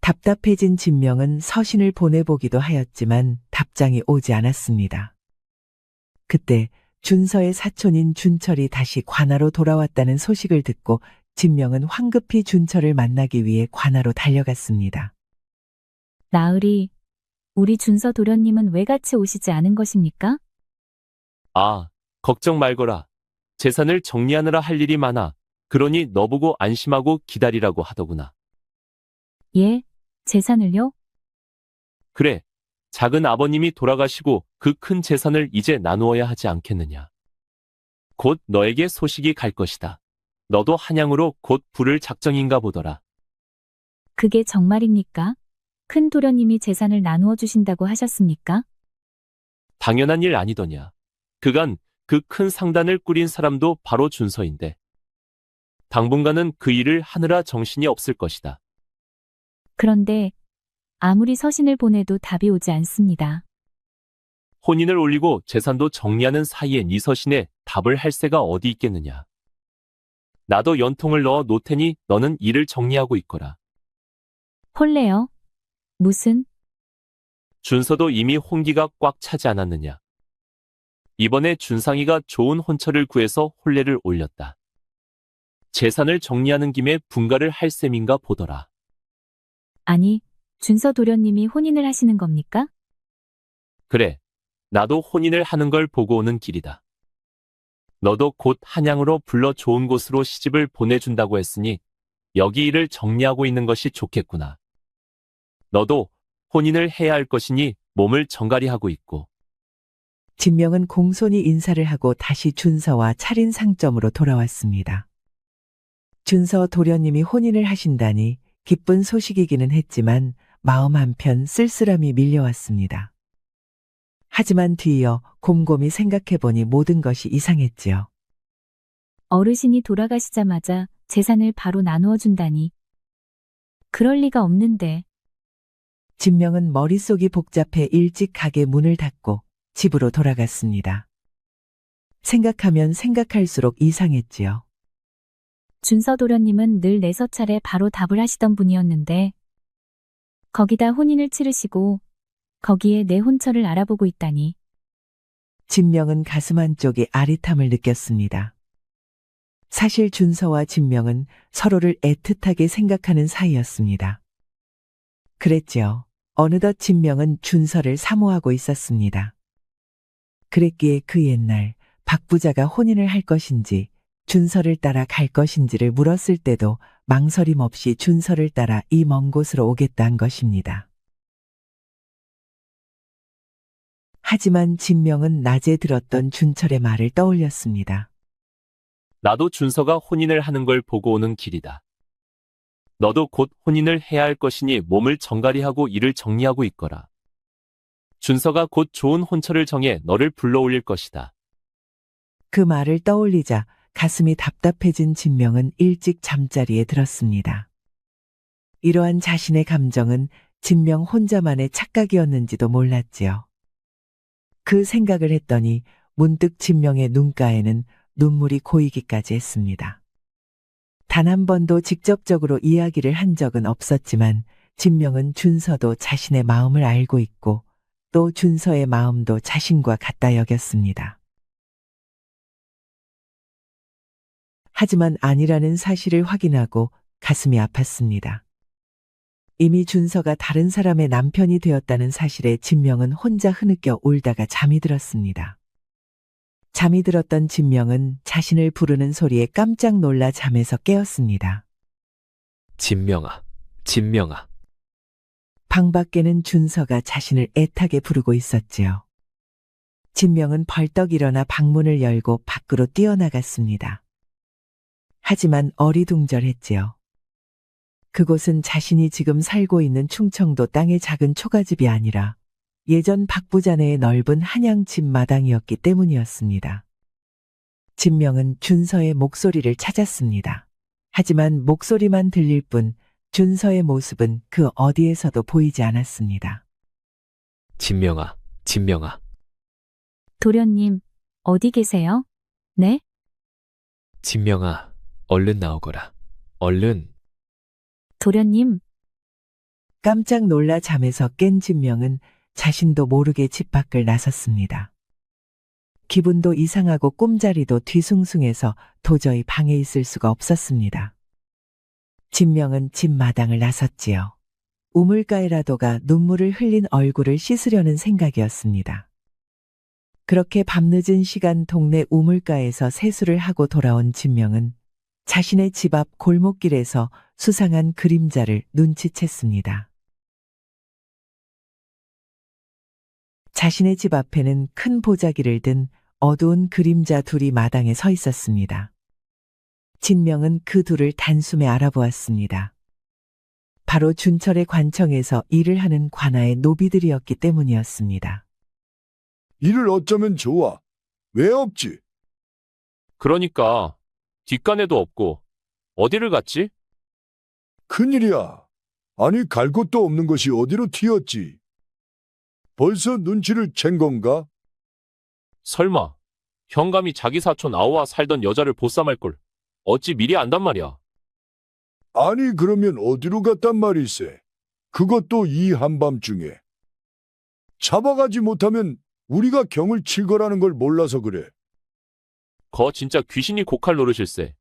답답해진 진명은 서신을 보내보기도 하였지만 답장이 오지 않았습니다. 그때 준서의 사촌인 준철이 다시 관아로 돌아왔다는 소식을 듣고 진명은 황급히 준철을 만나기 위해 관아로 달려갔습니다. 나으리, 우리 준서 도련님은 왜 같이 오시지 않은 것입니까? 아, 걱정 말거라. 재산을 정리하느라 할 일이 많아. 그러니 너보고 안심하고 기다리라고 하더구나. 예, 재산을요? 그래, 작은 아버님이 돌아가시고 그 큰 재산을 이제 나누어야 하지 않겠느냐. 곧 너에게 소식이 갈 것이다. 너도 한양으로 곧 부를 작정인가 보더라. 그게 정말입니까? 큰 도련님이 재산을 나누어 주신다고 하셨습니까? 당연한 일 아니더냐. 그간 그 큰 상단을 꾸린 사람도 바로 준서인데. 당분간은 그 일을 하느라 정신이 없을 것이다. 그런데 아무리 서신을 보내도 답이 오지 않습니다. 혼인을 올리고 재산도 정리하는 사이에 네 서신에 답을 할 새가 어디 있겠느냐. 나도 연통을 넣어 놓테니 너는 일을 정리하고 있거라. 홀레요? 무슨? 준서도 이미 혼기가 꽉 차지 않았느냐. 이번에 준상이가 좋은 혼처를 구해서 혼례를 올렸다. 재산을 정리하는 김에 분가를 할 셈인가 보더라. 아니, 준서 도련님이 혼인을 하시는 겁니까? 그래, 나도 혼인을 하는 걸 보고 오는 길이다. 너도 곧 한양으로 불러 좋은 곳으로 시집을 보내준다고 했으니 여기 일을 정리하고 있는 것이 좋겠구나. 너도 혼인을 해야 할 것이니 몸을 정갈이하고 있고. 진명은 공손히 인사를 하고 다시 준서와 차린 상점으로 돌아왔습니다. 준서 도련님이 혼인을 하신다니 기쁜 소식이기는 했지만 마음 한편 쓸쓸함이 밀려왔습니다. 하지만 뒤이어 곰곰이 생각해보니 모든 것이 이상했지요. 어르신이 돌아가시자마자 재산을 바로 나누어 준다니. 그럴 리가 없는데. 진명은 머릿속이 복잡해 일찍 가게 문을 닫고 집으로 돌아갔습니다. 생각하면 생각할수록 이상했지요. 준서 도련님은 늘 내서찰에 바로 답을 하시던 분이었는데 거기다 혼인을 치르시고 거기에 내 혼처를 알아보고 있다니. 진명은 가슴 한쪽이 아릿함을 느꼈습니다. 사실 준서와 진명은 서로를 애틋하게 생각하는 사이였습니다. 그랬지요. 어느덧 진명은 준서를 사모하고 있었습니다. 그랬기에 그 옛날 박 부자가 혼인을 할 것인지 준서를 따라 갈 것인지를 물었을 때도 망설임 없이 준서를 따라 이 먼 곳으로 오겠다는 것입니다. 하지만 진명은 낮에 들었던 준철의 말을 떠올렸습니다. 나도 준서가 혼인을 하는 걸 보고 오는 길이다. 너도 곧 혼인을 해야 할 것이니 몸을 정갈이하고 일을 정리하고 있거라. 준서가 곧 좋은 혼처를 정해 너를 불러올릴 것이다. 그 말을 떠올리자 가슴이 답답해진 진명은 일찍 잠자리에 들었습니다. 이러한 자신의 감정은 진명 혼자만의 착각이었는지도 몰랐지요. 그 생각을 했더니 문득 진명의 눈가에는 눈물이 고이기까지 했습니다. 단 한 번도 직접적으로 이야기를 한 적은 없었지만 진명은 준서도 자신의 마음을 알고 있고 또 준서의 마음도 자신과 같다 여겼습니다. 하지만 아니라는 사실을 확인하고 가슴이 아팠습니다. 이미 준서가 다른 사람의 남편이 되었다는 사실에 진명은 혼자 흐느껴 울다가 잠이 들었습니다. 잠이 들었던 진명은 자신을 부르는 소리에 깜짝 놀라 잠에서 깨었습니다. 진명아, 진명아. 방 밖에는 준서가 자신을 애타게 부르고 있었지요. 진명은 벌떡 일어나 방문을 열고 밖으로 뛰어나갔습니다. 하지만 어리둥절했지요. 그곳은 자신이 지금 살고 있는 충청도 땅의 작은 초가집이 아니라 예전 박 부자네의 넓은 한양집 마당이었기 때문이었습니다. 진명은 준서의 목소리를 찾았습니다. 하지만 목소리만 들릴 뿐 준서의 모습은 그 어디에서도 보이지 않았습니다. 진명아, 진명아. 도련님, 어디 계세요? 네? 진명아, 얼른 나오거라. 얼른. 도련님. 깜짝 놀라 잠에서 깬 진명은 자신도 모르게 집 밖을 나섰습니다. 기분도 이상하고 꿈자리도 뒤숭숭해서 도저히 방에 있을 수가 없었습니다. 진명은 집 마당을 나섰지요. 우물가에라도가 눈물을 흘린 얼굴을 씻으려는 생각이었습니다. 그렇게 밤늦은 시간 동네 우물가에서 세수를 하고 돌아온 진명은 자신의 집 앞 골목길에서 수상한 그림자를 눈치챘습니다. 자신의 집 앞에는 큰 보자기를 든 어두운 그림자 둘이 마당에 서 있었습니다. 진명은 그 둘을 단숨에 알아보았습니다. 바로 준철의 관청에서 일을 하는 관아의 노비들이었기 때문이었습니다. 일을 어쩌면 좋아? 왜 없지? 그러니까 뒷간에도 없고 어디를 갔지? 큰일이야. 아니 갈 곳도 없는 것이 어디로 튀었지? 벌써 눈치를 챈 건가? 설마 현감이 자기 사촌 아우와 살던 여자를 보쌈할 걸 어찌 미리 안단 말이야. 아니 그러면 어디로 갔단 말일세? 그것도 이 한밤중에. 잡아가지 못하면 우리가 경을 칠 거라는 걸 몰라서 그래. 거 진짜 귀신이 고칼 노르실세.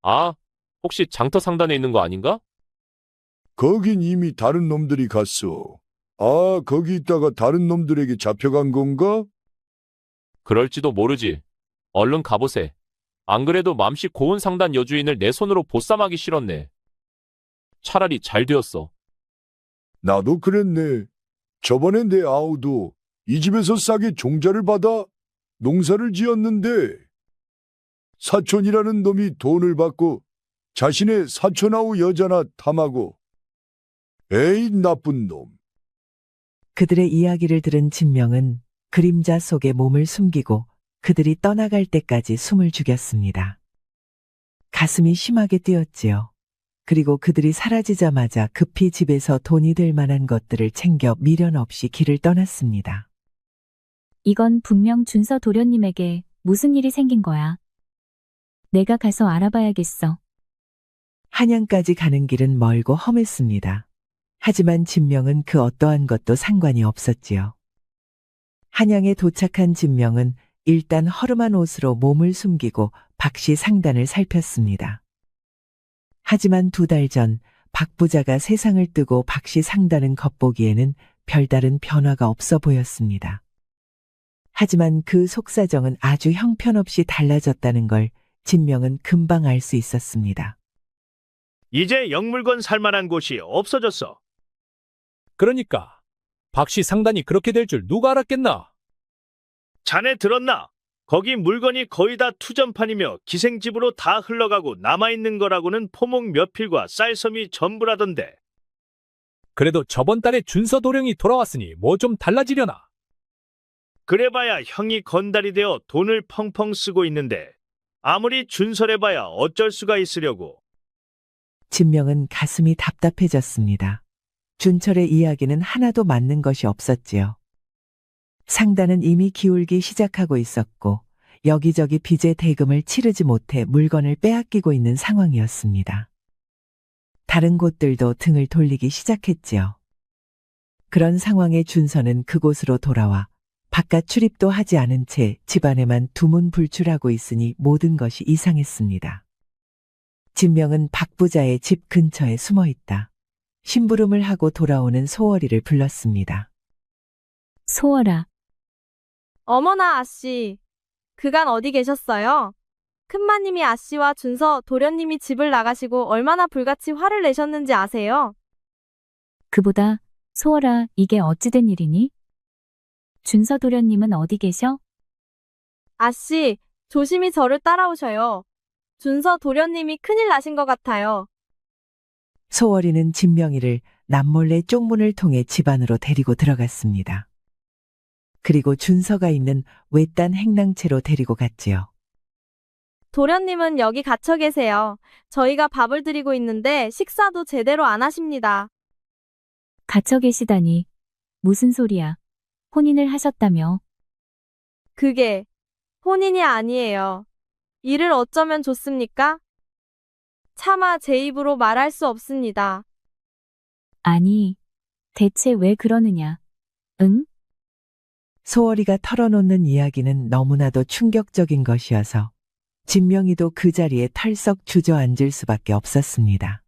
아, 혹시 장터 상단에 있는 거 아닌가? 거긴 이미 다른 놈들이 갔어. 아, 거기 있다가 다른 놈들에게 잡혀간 건가? 그럴지도 모르지. 얼른 가보세. 안 그래도 맘씨 고운 상단 여주인을 내 손으로 보쌈하기 싫었네. 차라리 잘 되었어. 나도 그랬네. 저번에 내 아우도 이 집에서 싸게 종자를 받아 농사를 지었는데 사촌이라는 놈이 돈을 받고 자신의 사촌아우 여자나 탐하고 에이 나쁜 놈. 그들의 이야기를 들은 진명은 그림자 속에 몸을 숨기고 그들이 떠나갈 때까지 숨을 죽였습니다. 가슴이 심하게 뛰었지요. 그리고 그들이 사라지자마자 급히 집에서 돈이 될 만한 것들을 챙겨 미련 없이 길을 떠났습니다. 이건 분명 준서 도련님에게 무슨 일이 생긴 거야. 내가 가서 알아봐야겠어. 한양까지 가는 길은 멀고 험했습니다. 하지만 진명은 그 어떠한 것도 상관이 없었지요. 한양에 도착한 진명은 일단 허름한 옷으로 몸을 숨기고 박씨 상단을 살폈습니다. 하지만 2달 전 박 부자가 세상을 뜨고 박씨 상단은 겉보기에는 별다른 변화가 없어 보였습니다. 하지만 그 속사정은 아주 형편없이 달라졌다는 걸 진명은 금방 알 수 있었습니다. 이제 영물건 살만한 곳이 없어졌어. 그러니까 박씨 상단이 그렇게 될 줄 누가 알았겠나? 자네 들었나? 거기 물건이 거의 다 투전판이며 기생집으로 다 흘러가고 남아있는 거라고는 포목 몇 필과 쌀섬이 전부라던데. 그래도 저번 달에 준서 도령이 돌아왔으니 뭐 좀 달라지려나? 그래봐야 형이 건달이 되어 돈을 펑펑 쓰고 있는데 아무리 준설해봐야 어쩔 수가 있으려고. 진명은 가슴이 답답해졌습니다. 준철의 이야기는 하나도 맞는 것이 없었지요. 상단은 이미 기울기 시작하고 있었고 여기저기 빚의 대금을 치르지 못해 물건을 빼앗기고 있는 상황이었습니다. 다른 곳들도 등을 돌리기 시작했지요. 그런 상황에 준서는 그곳으로 돌아와 바깥 출입도 하지 않은 채 집안에만 두문불출하고 있으니 모든 것이 이상했습니다. 진명은 박 부자의 집 근처에 숨어 있다. 심부름을 하고 돌아오는 소월이를 불렀습니다. 소월아. 어머나 아씨. 그간 어디 계셨어요? 큰마님이 아씨와 준서 도련님이 집을 나가시고 얼마나 불같이 화를 내셨는지 아세요? 그보다 소월아, 이게 어찌된 일이니? 준서 도련님은 어디 계셔? 아씨, 조심히 저를 따라오셔요. 준서 도련님이 큰일 나신 것 같아요. 소월이는 진명이를 남몰래 쪽문을 통해 집 안으로 데리고 들어갔습니다. 그리고 준서가 있는 외딴 행랑채로 데리고 갔지요. 도련님은 여기 갇혀 계세요. 저희가 밥을 드리고 있는데 식사도 제대로 안 하십니다. 갇혀 계시다니. 무슨 소리야. 혼인을 하셨다며. 그게 혼인이 아니에요. 이를 어쩌면 좋습니까? 차마 제 입으로 말할 수 없습니다. 아니, 대체 왜 그러느냐? 응? 소월이가 털어놓는 이야기는 너무나도 충격적인 것이어서 진명이도 그 자리에 털썩 주저앉을 수밖에 없었습니다.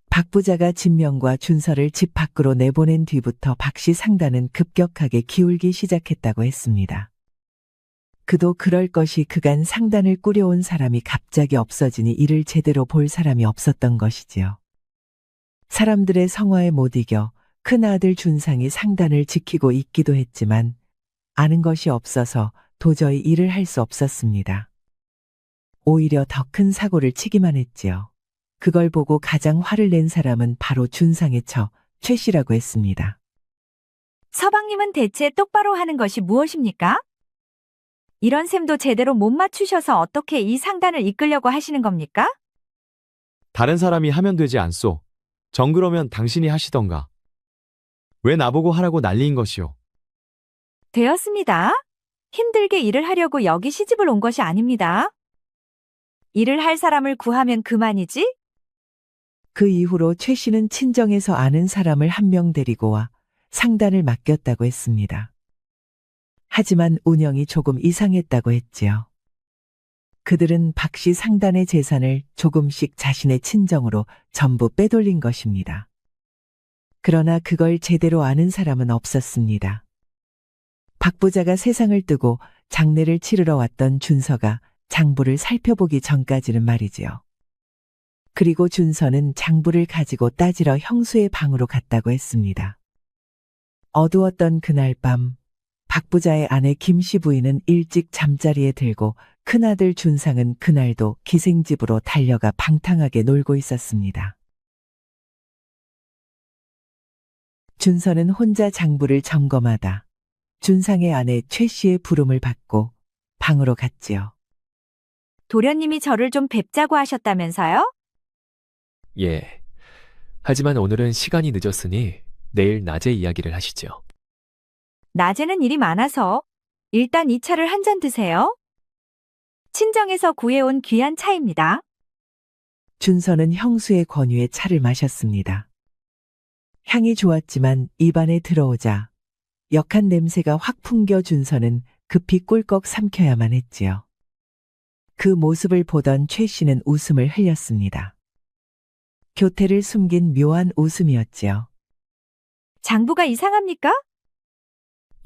박 부자가 진명과 준서를 집 밖으로 내보낸 뒤부터 박씨 상단은 급격하게 기울기 시작했다고 했습니다. 그도 그럴 것이 그간 상단을 꾸려온 사람이 갑자기 없어지니 이를 제대로 볼 사람이 없었던 것이지요. 사람들의 성화에 못 이겨 큰아들 준상이 상단을 지키고 있기도 했지만 아는 것이 없어서 도저히 일을 할 수 없었습니다. 오히려 더 큰 사고를 치기만 했지요. 그걸 보고 가장 화를 낸 사람은 바로 준상의 처 최 씨라고 했습니다. 서방님은 대체 똑바로 하는 것이 무엇입니까? 이런 셈도 제대로 못 맞추셔서 어떻게 이 상단을 이끌려고 하시는 겁니까? 다른 사람이 하면 되지 않소. 정 그러면 당신이 하시던가. 왜 나보고 하라고 난리인 것이오. 되었습니다. 힘들게 일을 하려고 여기 시집을 온 것이 아닙니다. 일을 할 사람을 구하면 그만이지? 그 이후로 최 씨는 친정에서 아는 사람을 한 명 데리고 와 상단을 맡겼다고 했습니다. 하지만 운영이 조금 이상했다고 했지요. 그들은 박 씨 상단의 재산을 조금씩 자신의 친정으로 전부 빼돌린 것입니다. 그러나 그걸 제대로 아는 사람은 없었습니다. 박 부자가 세상을 뜨고 장례를 치르러 왔던 준서가 장부를 살펴보기 전까지는 말이지요. 그리고 준서는 장부를 가지고 따지러 형수의 방으로 갔다고 했습니다. 어두웠던 그날 밤, 박 부자의 아내 김씨 부인은 일찍 잠자리에 들고 큰아들 준상은 그날도 기생집으로 달려가 방탕하게 놀고 있었습니다. 준서는 혼자 장부를 점검하다 준상의 아내 최 씨의 부름을 받고 방으로 갔지요. 도련님이 저를 좀 뵙자고 하셨다면서요? 예. 하지만 오늘은 시간이 늦었으니 내일 낮에 이야기를 하시죠. 낮에는 일이 많아서 일단 이 차를 한 잔 드세요. 친정에서 구해온 귀한 차입니다. 준서는 형수의 권유에 차를 마셨습니다. 향이 좋았지만 입안에 들어오자 역한 냄새가 확 풍겨 준서는 급히 꿀꺽 삼켜야만 했지요. 그 모습을 보던 최 씨는 웃음을 흘렸습니다. 교태를 숨긴 묘한 웃음이었지요. 장부가 이상합니까?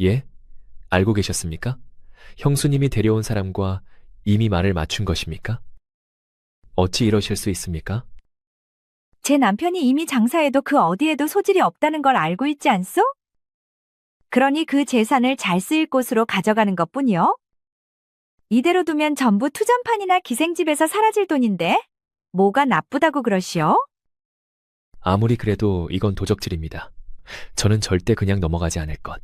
예? 알고 계셨습니까? 형수님이 데려온 사람과 이미 말을 맞춘 것입니까? 어찌 이러실 수 있습니까? 제 남편이 이미 장사해도 그 어디에도 소질이 없다는 걸 알고 있지 않소? 그러니 그 재산을 잘 쓰일 곳으로 가져가는 것뿐이요. 이대로 두면 전부 투전판이나 기생집에서 사라질 돈인데 뭐가 나쁘다고 그러시오? 아무리 그래도 이건 도적질입니다. 저는 절대 그냥 넘어가지 않을 것.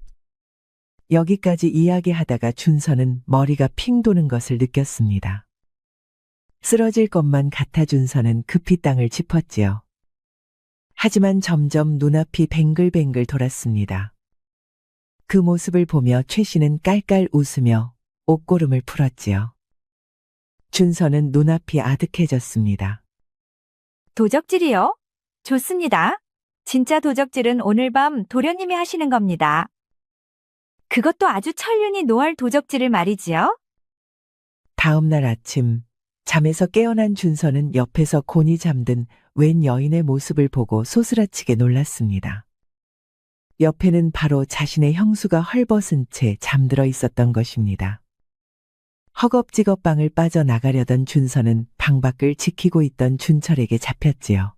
여기까지 이야기하다가 준서는 머리가 핑 도는 것을 느꼈습니다. 쓰러질 것만 같아 준서는 급히 땅을 짚었지요. 하지만 점점 눈앞이 뱅글뱅글 돌았습니다. 그 모습을 보며 최 씨는 깔깔 웃으며 옷고름을 풀었지요. 준서는 눈앞이 아득해졌습니다. 도적질이요? 좋습니다. 진짜 도적질은 오늘 밤 도련님이 하시는 겁니다. 그것도 아주 천륜이 노할 도적질을 말이지요. 다음 날 아침 잠에서 깨어난 준서는 옆에서 곤히 잠든 웬 여인의 모습을 보고 소스라치게 놀랐습니다. 옆에는 바로 자신의 형수가 헐벗은 채 잠들어 있었던 것입니다. 허겁지겁 방을 빠져나가려던 준서는 방 밖을 지키고 있던 준철에게 잡혔지요.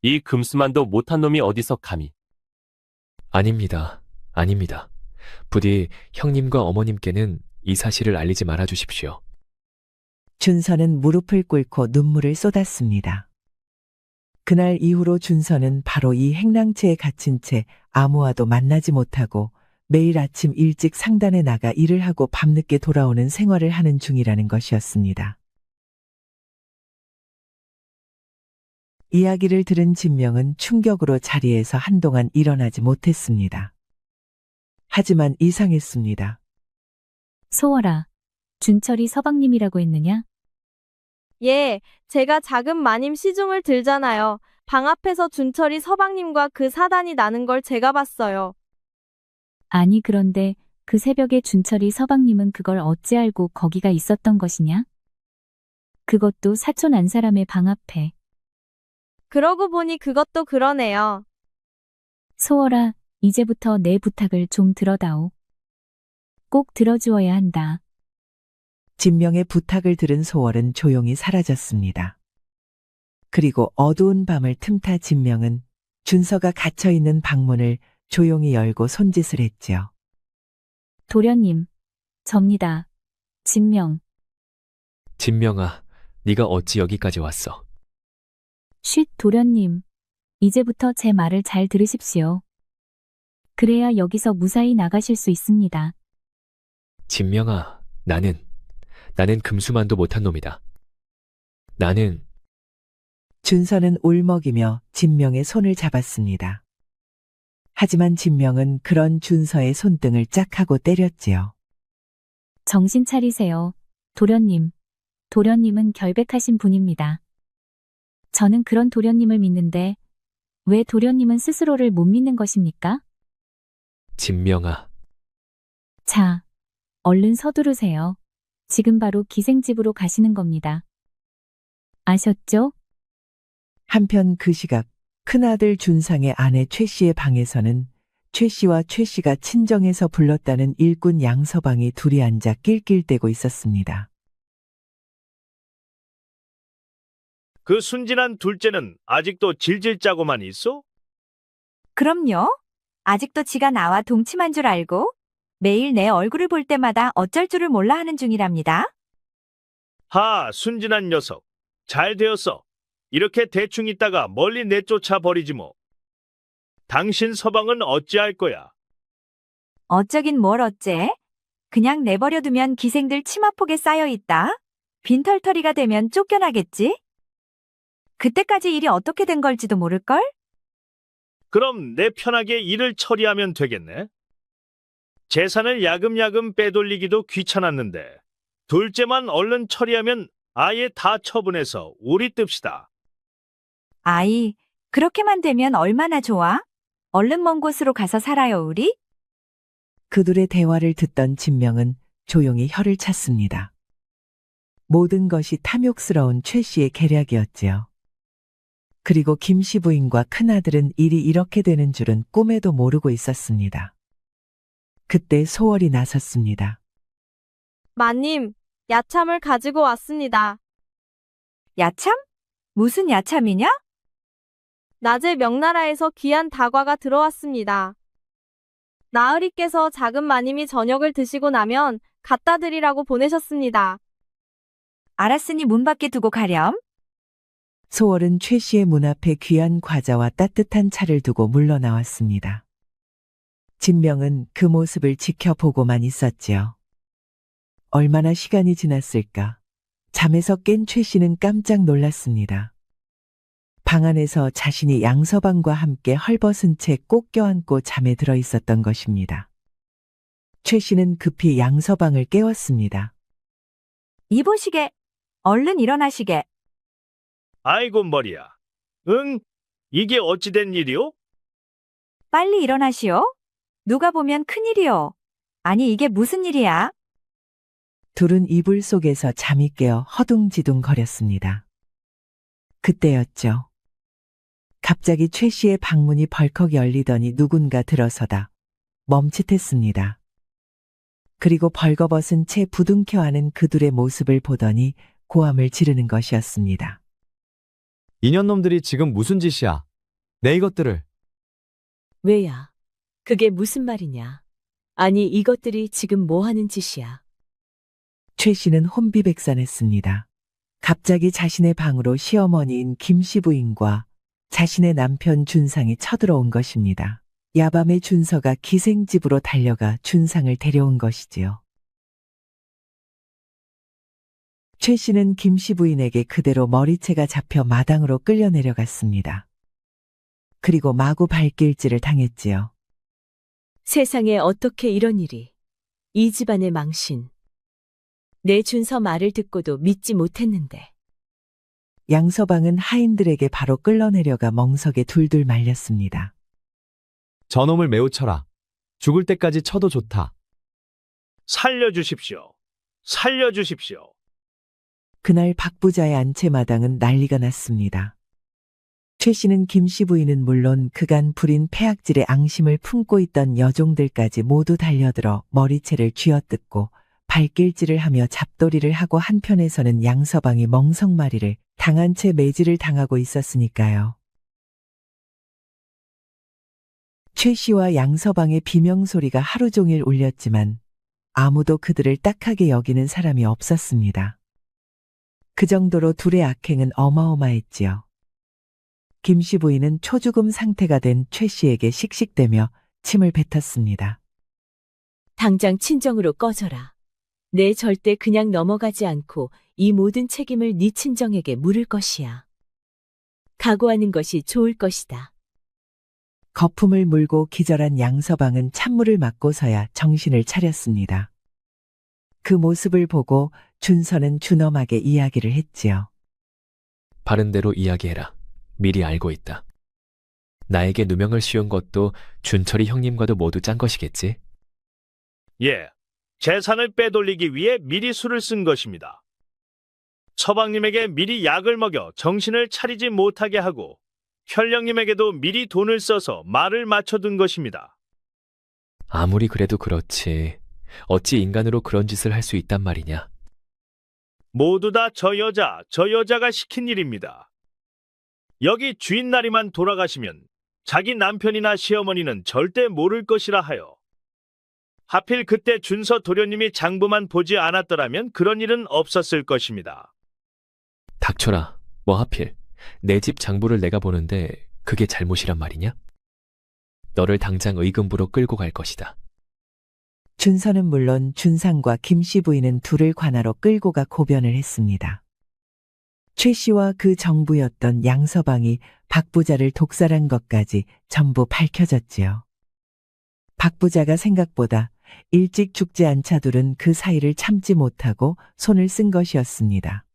이 금수만도 못한 놈이 어디서 감히. 아닙니다. 아닙니다. 부디 형님과 어머님께는 이 사실을 알리지 말아 주십시오. 준서는 무릎을 꿇고 눈물을 쏟았습니다. 그날 이후로 준서는 바로 이 행랑채에 갇힌 채 아무와도 만나지 못하고 매일 아침 일찍 상단에 나가 일을 하고 밤늦게 돌아오는 생활을 하는 중이라는 것이었습니다. 이야기를 들은 진명은 충격으로 자리에서 한동안 일어나지 못했습니다. 하지만 이상했습니다. 소월아, 준철이 서방님이라고 했느냐? 예, 제가 작은 마님 시중을 들잖아요. 방 앞에서 준철이 서방님과 그 사단이 나는 걸 제가 봤어요. 아니 그런데 그 새벽에 준철이 서방님은 그걸 어찌 알고 거기가 있었던 것이냐? 그것도 사촌 안 사람의 방 앞에. 그러고 보니 그것도 그러네요. 소월아, 이제부터 내 부탁을 좀 들어다오. 꼭 들어주어야 한다. 진명의 부탁을 들은 소월은 조용히 사라졌습니다. 그리고 어두운 밤을 틈타 진명은 준서가 갇혀있는 방문을 조용히 열고 손짓을 했지요. 도련님, 접니다. 진명. 진명아, 네가 어찌 여기까지 왔어? 쉿 도련님, 이제부터 제 말을 잘 들으십시오. 그래야 여기서 무사히 나가실 수 있습니다. 진명아, 나는 금수만도 못한 놈이다. 나는 준서는 울먹이며 진명의 손을 잡았습니다. 하지만 진명은 그런 준서의 손등을 짝 하고 때렸지요. 정신 차리세요. 도련님. 도련님은 결백하신 분입니다. 저는 그런 도련님을 믿는데 왜 도련님은 스스로를 못 믿는 것입니까? 진명아, 자, 얼른 서두르세요. 지금 바로 기생집으로 가시는 겁니다. 아셨죠? 한편 그 시각 큰아들 준상의 아내 최 씨의 방에서는 최 씨와 최 씨가 친정에서 불렀다는 일꾼 양서방이 둘이 앉아 낄낄대고 있었습니다. 그 순진한 둘째는 아직도 질질 짜고만 있어? 그럼요. 아직도 지가 나와 동침한 줄 알고 매일 내 얼굴을 볼 때마다 어쩔 줄을 몰라 하는 중이랍니다. 하, 순진한 녀석. 잘 되었어. 이렇게 대충 있다가 멀리 내쫓아 버리지 뭐. 당신 서방은 어찌할 거야? 어쩌긴 뭘 어째? 그냥 내버려두면 기생들 치마폭에 쌓여 있다. 빈털터리가 되면 쫓겨나겠지? 그때까지 일이 어떻게 된 걸지도 모를걸? 그럼 내 편하게 일을 처리하면 되겠네. 재산을 야금야금 빼돌리기도 귀찮았는데 둘째만 얼른 처리하면 아예 다 처분해서 우리 뜹시다. 아이, 그렇게만 되면 얼마나 좋아? 얼른 먼 곳으로 가서 살아요, 우리? 그들의 대화를 듣던 진명은 조용히 혀를 찼습니다. 모든 것이 탐욕스러운 최 씨의 계략이었지요. 그리고 김 씨 부인과 큰아들은 일이 이렇게 되는 줄은 꿈에도 모르고 있었습니다. 그때 소월이 나섰습니다. 마님, 야참을 가지고 왔습니다. 야참? 무슨 야참이냐? 낮에 명나라에서 귀한 다과가 들어왔습니다. 나으리께서 작은 마님이 저녁을 드시고 나면 갖다 드리라고 보내셨습니다. 알았으니 문 밖에 두고 가렴. 소월은 최 씨의 문 앞에 귀한 과자와 따뜻한 차를 두고 물러나왔습니다. 진명은 그 모습을 지켜보고만 있었지요. 얼마나 시간이 지났을까. 잠에서 깬 최 씨는 깜짝 놀랐습니다. 방 안에서 자신이 양서방과 함께 헐벗은 채 꼭 껴안고 잠에 들어 있었던 것입니다. 최 씨는 급히 양서방을 깨웠습니다. 이보시게. 얼른 일어나시게. 아이고 머리야. 응? 이게 어찌된 일이오? 빨리 일어나시오. 누가 보면 큰일이오. 아니 이게 무슨 일이야? 둘은 이불 속에서 잠이 깨어 허둥지둥 거렸습니다. 그때였죠. 갑자기 최 씨의 방문이 벌컥 열리더니 누군가 들어서다 멈칫했습니다. 그리고 벌거벗은 채 부둥켜 안은 그들의 모습을 보더니 고함을 지르는 것이었습니다. 이년놈들이 지금 무슨 짓이야? 내 이것들을. 왜야? 그게 무슨 말이냐? 아니 이것들이 지금 뭐 하는 짓이야? 최 씨는 혼비백산했습니다. 갑자기 자신의 방으로 시어머니인 김 씨 부인과 자신의 남편 준상이 쳐들어온 것입니다. 야밤에 준서가 기생집으로 달려가 준상을 데려온 것이지요. 최 씨는 김 씨 부인에게 그대로 머리채가 잡혀 마당으로 끌려 내려갔습니다. 그리고 마구 발길질을 당했지요. 세상에 어떻게 이런 일이. 이 집안의 망신. 내 준서 말을 듣고도 믿지 못했는데. 양서방은 하인들에게 바로 끌어내려가 멍석에 둘둘 말렸습니다. 저놈을 매우 쳐라. 죽을 때까지 쳐도 좋다. 살려주십시오. 살려주십시오. 그날 박 부자의 안채마당은 난리가 났습니다. 최 씨는 김 씨 부인은 물론 그간 부린 폐악질의 앙심을 품고 있던 여종들까지 모두 달려들어 머리채를 쥐어뜯고 발길질을 하며 잡돌이를 하고 한편에서는 양서방이 멍석마리를 당한 채 매질을 당하고 있었으니까요. 최 씨와 양서방의 비명소리가 하루 종일 울렸지만 아무도 그들을 딱하게 여기는 사람이 없었습니다. 그 정도로 둘의 악행은 어마어마했지요. 김 씨 부인은 초죽음 상태가 된 최 씨에게 씩씩대며 침을 뱉었습니다. 당장 친정으로 꺼져라. 내 절대 그냥 넘어가지 않고 이 모든 책임을 네 친정에게 물을 것이야. 각오하는 것이 좋을 것이다. 거품을 물고 기절한 양서방은 찬물을 맞고서야 정신을 차렸습니다. 그 모습을 보고 준서는 준엄하게 이야기를 했지요. 바른 대로 이야기해라. 미리 알고 있다. 나에게 누명을 씌운 것도 준철이 형님과도 모두 짠 것이겠지? 예, 재산을 빼돌리기 위해 미리 술을 쓴 것입니다. 서방님에게 미리 약을 먹여 정신을 차리지 못하게 하고 현령님에게도 미리 돈을 써서 말을 맞춰둔 것입니다. 아무리 그래도 그렇지. 어찌 인간으로 그런 짓을 할 수 있단 말이냐? 모두 다 저 여자가 시킨 일입니다. 여기 주인나리만 돌아가시면 자기 남편이나 시어머니는 절대 모를 것이라 하여. 하필 그때 준서 도련님이 장부만 보지 않았더라면 그런 일은 없었을 것입니다. 닥쳐라. 뭐 하필 내 집 장부를 내가 보는데 그게 잘못이란 말이냐? 너를 당장 의금부로 끌고 갈 것이다. 준서는 물론 준상과 김씨 부인은 둘을 관하로 끌고 가 고변을 했습니다. 최 씨와 그 정부였던 양서방이 박 부자를 독살한 것까지 전부 밝혀졌지요. 박 부자가 생각보다 일찍 죽지 않자 둘은 그 사이를 참지 못하고 손을 쓴 것이었습니다.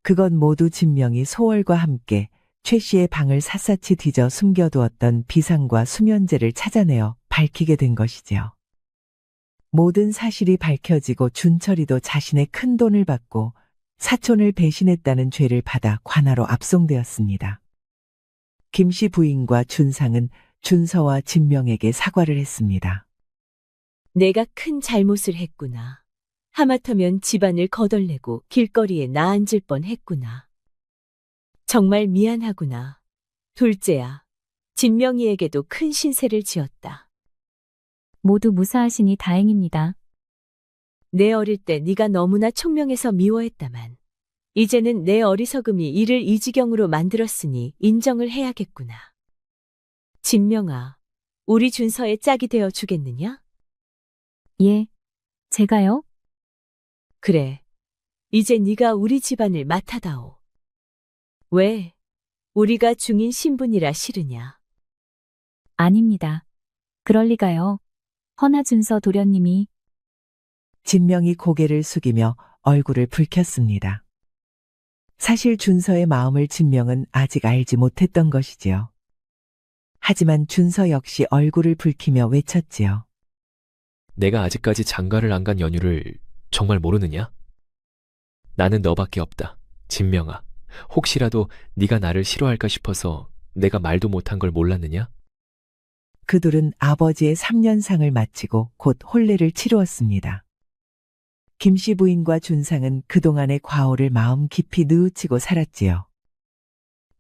그건 모두 진명이 소월과 함께 최 씨의 방을 샅샅이 뒤져 숨겨두었던 비상과 수면제를 찾아내어 밝히게 된 것이지요. 모든 사실이 밝혀지고 준철이도 자신의 큰 돈을 받고 사촌을 배신했다는 죄를 받아 관하로 압송되었습니다. 김씨 부인과 준상은 준서와 진명에게 사과를 했습니다. 내가 큰 잘못을 했구나. 하마터면 집안을 거덜내고 길거리에 나앉을 뻔했구나. 정말 미안하구나. 둘째야, 진명이에게도 큰 신세를 지었다. 모두 무사하시니 다행입니다. 내 어릴 때 네가 너무나 총명해서 미워했다만 이제는 내 어리석음이 이를 이 지경으로 만들었으니 인정을 해야겠구나. 진명아, 우리 준서의 짝이 되어 주겠느냐? 예, 제가요? 그래, 이제 네가 우리 집안을 맡아다오. 왜? 우리가 중인 신분이라 싫으냐? 아닙니다. 그럴 리가요. 허나 준서 도련님이. 진명이 고개를 숙이며 얼굴을 붉혔습니다. 사실 준서의 마음을 진명은 아직 알지 못했던 것이지요. 하지만 준서 역시 얼굴을 붉히며 외쳤지요. 내가 아직까지 장가를 안 간 연유를 정말 모르느냐? 나는 너밖에 없다. 진명아. 혹시라도 네가 나를 싫어할까 싶어서 내가 말도 못한 걸 몰랐느냐? 그둘은 아버지의 3년상을 마치고 곧 혼례를 치루었습니다. 김씨 부인과 준상은 그동안의 과오를 마음 깊이 뉘우치고 살았지요.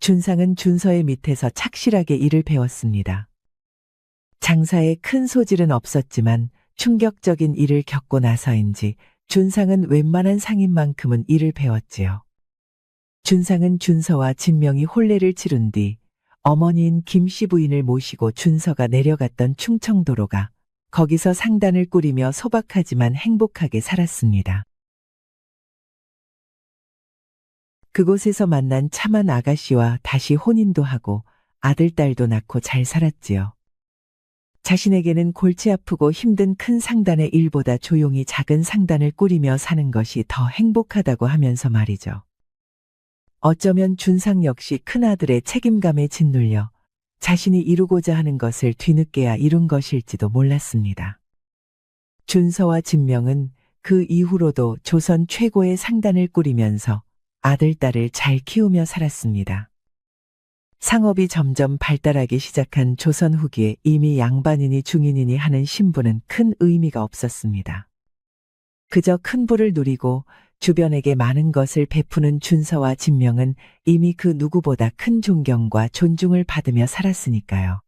준상은 준서의 밑에서 착실하게 일을 배웠습니다. 장사에 큰 소질은 없었지만 충격적인 일을 겪고 나서인지 준상은 웬만한 상인만큼은 일을 배웠지요. 준상은 준서와 진명이 혼례를 치룬 뒤 어머니인 김씨 부인을 모시고 준서가 내려갔던 충청도로가 거기서 상단을 꾸리며 소박하지만 행복하게 살았습니다. 그곳에서 만난 참한 아가씨와 다시 혼인도 하고 아들, 딸도 낳고 잘 살았지요. 자신에게는 골치 아프고 힘든 큰 상단의 일보다 조용히 작은 상단을 꾸리며 사는 것이 더 행복하다고 하면서 말이죠. 어쩌면 준상 역시 큰아들의 책임감에 짓눌려 자신이 이루고자 하는 것을 뒤늦게야 이룬 것일지도 몰랐습니다. 준서와 진명은 그 이후로도 조선 최고의 상단을 꾸리면서 아들, 딸을 잘 키우며 살았습니다. 상업이 점점 발달하기 시작한 조선 후기에 이미 양반이니 중인이니 하는 신분은 큰 의미가 없었습니다. 그저 큰 부를 누리고 주변에게 많은 것을 베푸는 준서와 진명은 이미 그 누구보다 큰 존경과 존중을 받으며 살았으니까요.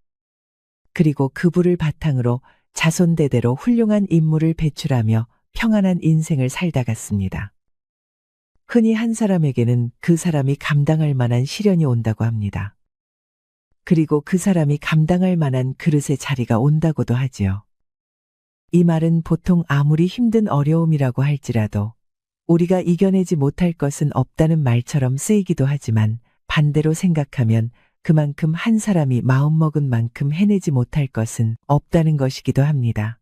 그리고 그 부를 바탕으로 자손대대로 훌륭한 인물을 배출하며 평안한 인생을 살다 갔습니다. 흔히 한 사람에게는 그 사람이 감당할 만한 시련이 온다고 합니다. 그리고 그 사람이 감당할 만한 그릇의 자리가 온다고도 하지요. 이 말은 보통 아무리 힘든 어려움이라고 할지라도 우리가 이겨내지 못할 것은 없다는 말처럼 쓰이기도 하지만 반대로 생각하면 그만큼 한 사람이 마음먹은 만큼 해내지 못할 것은 없다는 것이기도 합니다.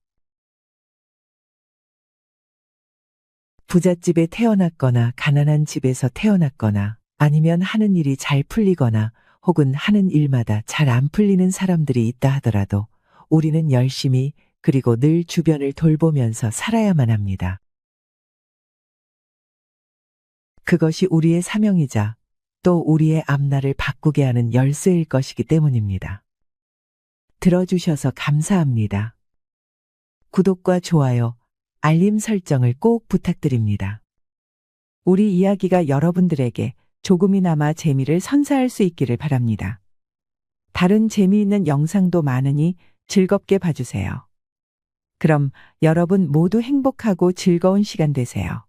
부잣집에 태어났거나 가난한 집에서 태어났거나 아니면 하는 일이 잘 풀리거나 혹은 하는 일마다 잘 안 풀리는 사람들이 있다 하더라도 우리는 열심히 그리고 늘 주변을 돌보면서 살아야만 합니다. 그것이 우리의 사명이자 또 우리의 앞날을 바꾸게 하는 열쇠일 것이기 때문입니다. 들어주셔서 감사합니다. 구독과 좋아요, 알림 설정을 꼭 부탁드립니다. 우리 이야기가 여러분들에게 조금이나마 재미를 선사할 수 있기를 바랍니다. 다른 재미있는 영상도 많으니 즐겁게 봐주세요. 그럼 여러분 모두 행복하고 즐거운 시간 되세요.